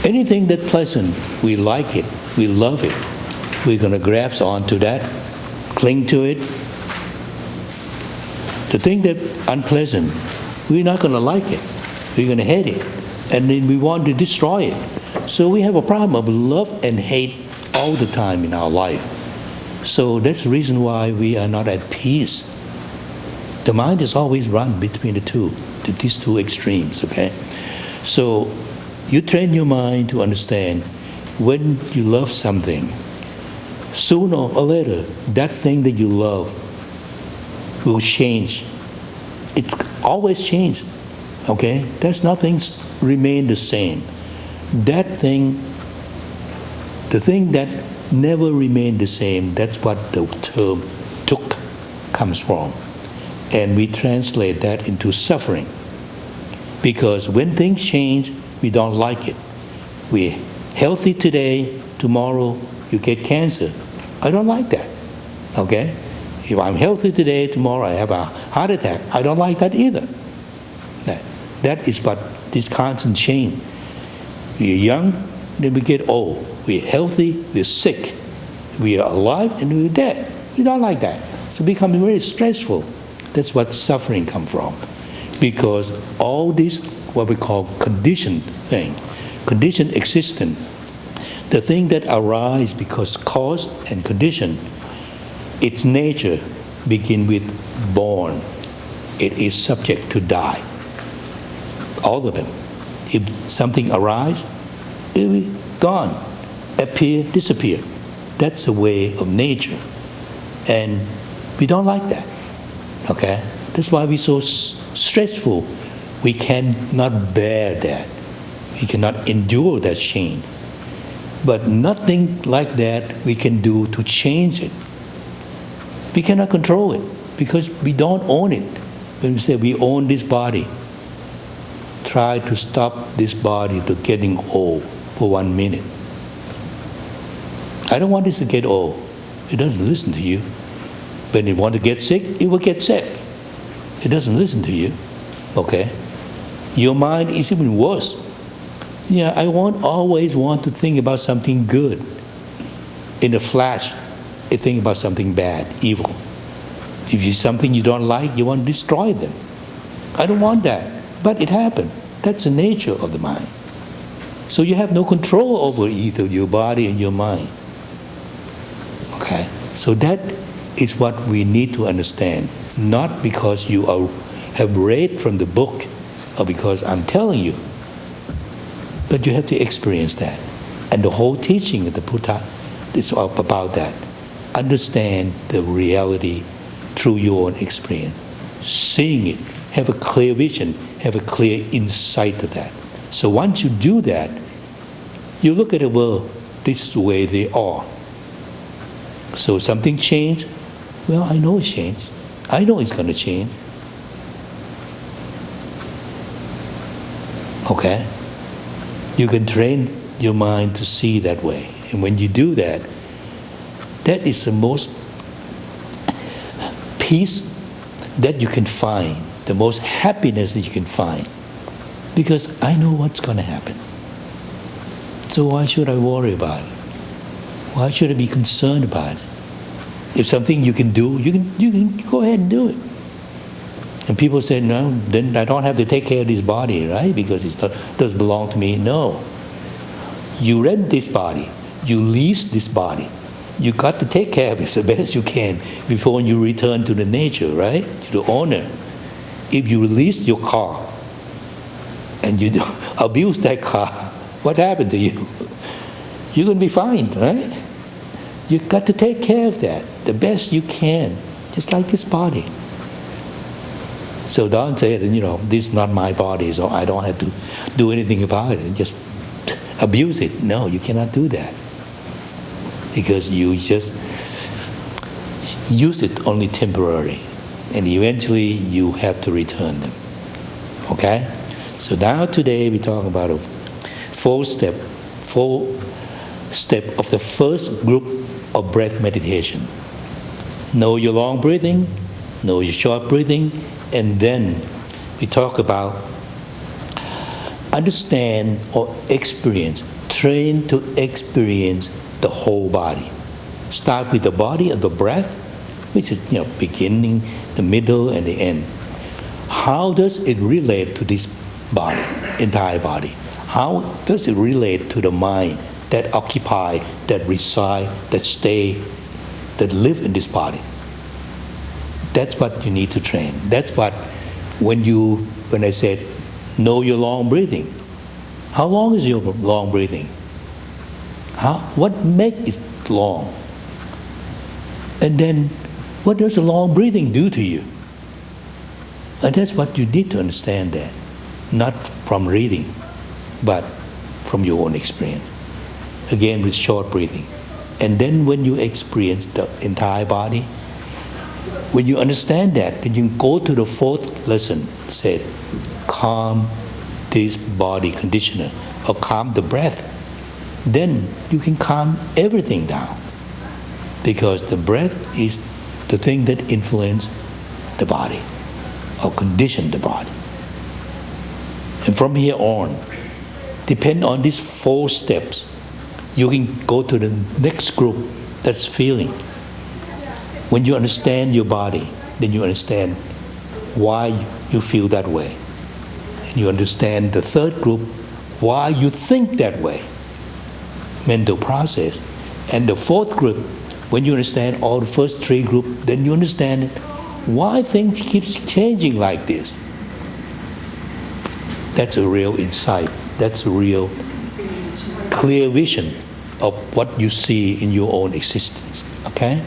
S1: Anything that's pleasant, we like it, we love it. We're going to grasp onto that, cling to it. The thing that's unpleasant, we're not going to like it. We're going to hate it. And then we want to destroy it. So we have a problem of love and hate all the time in our life. So that's the reason why we are not at peace. The mind is always run between these two extremes, okay? So you train your mind to understand when you love something, sooner or later, that thing that you love will change. It's always changed, okay? There's nothing remain the same. That thing, the thing that never remained the same, that's what the term dukkha comes from. And we translate that into suffering. Because when things change, we don't like it. We're healthy today, tomorrow you get cancer. I don't like that, okay? If I'm healthy today, tomorrow I have a heart attack. I don't like that either. That is what this constant change. We're young, then we get old. We're healthy, we're sick. We are alive and we're dead. We don't like that. So it becomes very stressful. That's what suffering comes from. Because all this, what we call conditioned thing, conditioned existence, the thing that arises because cause and condition, its nature begin with born. It is subject to die. All of them. If something arises, it will be gone, appear, disappear. That's the way of nature. And we don't like that. Okay? That's why we're so stressful. We cannot bear that. We cannot endure that change. But nothing like that we can do to change it. We cannot control it because we don't own it. When we say we own this body, try to stop this body to getting old for 1 minute. I don't want this to get old. It doesn't listen to you. When it wants to get sick, it will get sick. It doesn't listen to you. Okay? Your mind is even worse. Yeah, I won't always want to think about something good. In a flash, I think about something bad, evil. If it's something you don't like, you want to destroy them. I don't want that. But it happened. That's the nature of the mind. So you have no control over either your body and your mind. Okay? So that is what we need to understand. Not because you have read from the book or because I'm telling you. But you have to experience that. And the whole teaching of the Buddha is about that. Understand the reality through your own experience. Seeing it. Have a clear vision. Have a clear insight of that. So once you do that, you look at the world, this is the way they are. So something changed. Well, I know it's changed. I know it's going to change. Okay? You can train your mind to see that way. And when you do that, that is the most peace that you can find, the most happiness that you can find. Because I know what's going to happen. So why should I worry about it? Why should I be concerned about it? If something you can do, you can go ahead and do it. And people say, no, then I don't have to take care of this body, right? Because it doesn't belong to me. No. You rent this body. You lease this body. You got to take care of it the best you can before you return to the nature, right? To the owner. If you release your car and you abuse that car, what happened to you? You're going to be fine, right? You've got to take care of that the best you can, just like this body. So don't say, this is not my body, so I don't have to do anything about it and just abuse it. No, you cannot do that. Because you just use it only temporarily. And eventually you have to return them. Okay? So now today we talk about a four step of the first group of breath meditation. Know your long breathing, know your short breathing, and then we talk about understand or experience, train to experience the whole body. Start with the body and the breath, which is beginning, the middle, and the end. How does it relate to this body, entire body? How does it relate to the mind that occupy, that reside, that stay, that live in this body? That's what you need to train. That's what, when I said, know your long breathing. How long is your long breathing? What makes it long? And then, what does the long breathing do to you? And that's what you need to understand that. Not from reading, but from your own experience. Again, with short breathing. And then when you experience the entire body, when you understand that, then you go to the fourth lesson, said, calm, this body conditioner or calm the breath, then you can calm everything down. Because the breath is the thing that influences the body or condition the body. And from here on, depend on these 4 steps, you can go to the next group that's feeling. When you understand your body, then you understand why you feel that way. And you understand the 3rd group, why you think that way, mental process. And the 4th group, when you understand all the first 3 groups, then you understand why things keep changing like this. That's a real insight. That's a real clear vision of what you see in your own existence. Okay?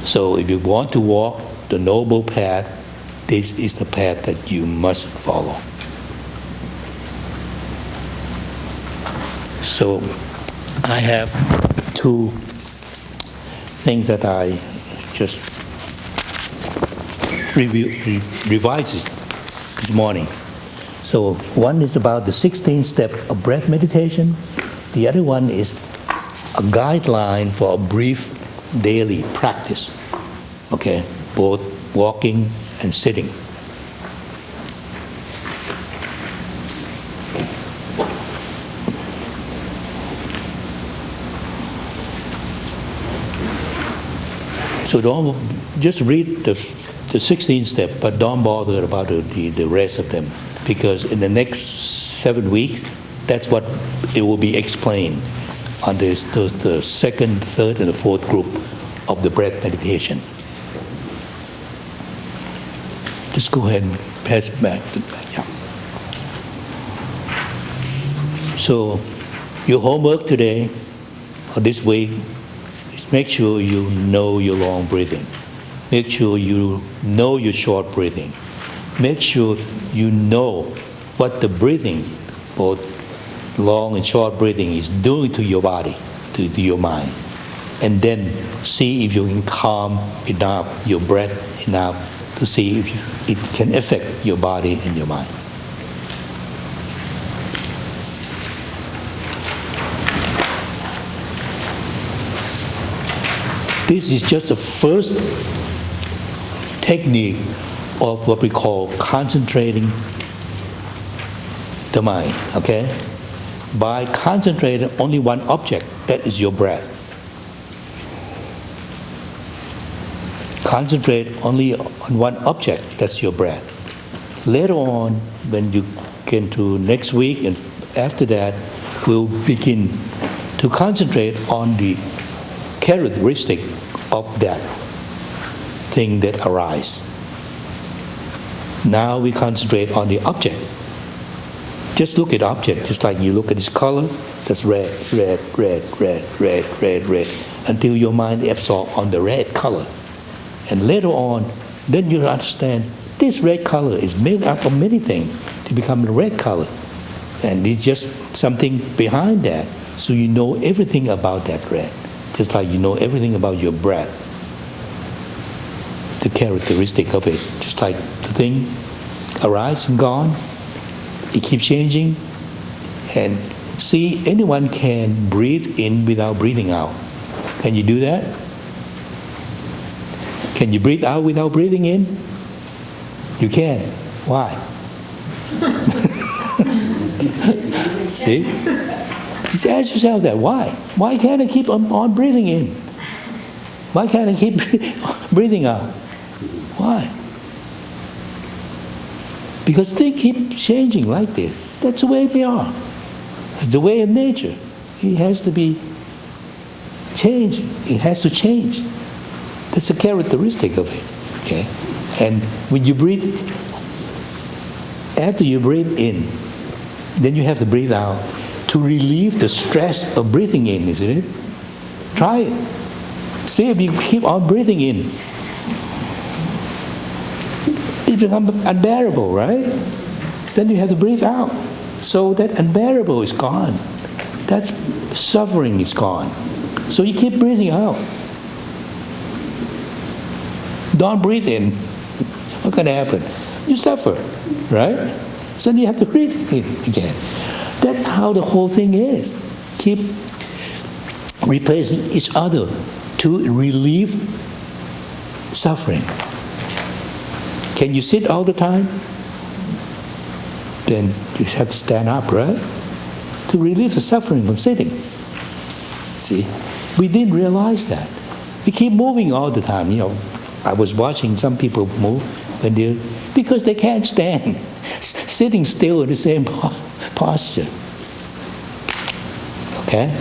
S1: So if you want to walk the noble path, this is the path that you must follow. So I have 2 things that I just revised this morning. So one is about the 16th step of breath meditation. The other one is a guideline for a brief daily practice. Okay, both walking and sitting. So don't just read the 16th step, but don't bother about the rest of them, because in the next 7 weeks, that's what it will be explained on the 2nd, 3rd, and the 4th group of the breath meditation. Just go ahead and pass back. Yeah. So your homework today or this week is make sure you know your long breathing. Make sure you know your short breathing. Make sure you know what the breathing, both long and short breathing, is doing to your body, to your mind. And then see if you can calm enough your breath enough to see if it can affect your body and your mind. This is just the first technique of what we call concentrating the mind, okay? By concentrating only one object, that is your breath. Concentrate only on one object, that's your breath. Later on, when you get to next week and after that, we'll begin to concentrate on the characteristic of that thing that arises. Now we concentrate on the object. Just look at object, just like you look at this color, that's red, red, red, red, red, red, red, until your mind absorbs on the red color. And later on, then you understand this red color is made up of many things to become the red color. And it's just something behind that, so you know everything about that red. Just like you know everything about your breath. The characteristic of it, just like the thing arises and gone, it keeps changing. And see, anyone can breathe in without breathing out. Can you do that? Can you breathe out without breathing in? You can. Why? See? Just ask yourself that. Why? Why can't I keep on breathing in? Why can't I keep breathing out? Why? Because things keep changing like this. That's the way they are. The way of nature. It has to be changed. It has to change. That's a characteristic of it. Okay? And when you breathe, after you breathe in, then you have to breathe out to relieve the stress of breathing in, isn't it? Try it. See if you keep on breathing in. It becomes unbearable, right? Then you have to breathe out. So that unbearable is gone. That suffering is gone. So you keep breathing out. Don't breathe in. What's going to happen? You suffer, right? So then you have to read it again. That's how the whole thing is. Keep replacing each other to relieve suffering. Can you sit all the time? Then you have to stand up, right? To relieve the suffering from sitting. See? We didn't realize that. We keep moving all the time. I was watching some people move because they can't stand. Sitting still in the same posture. Okay?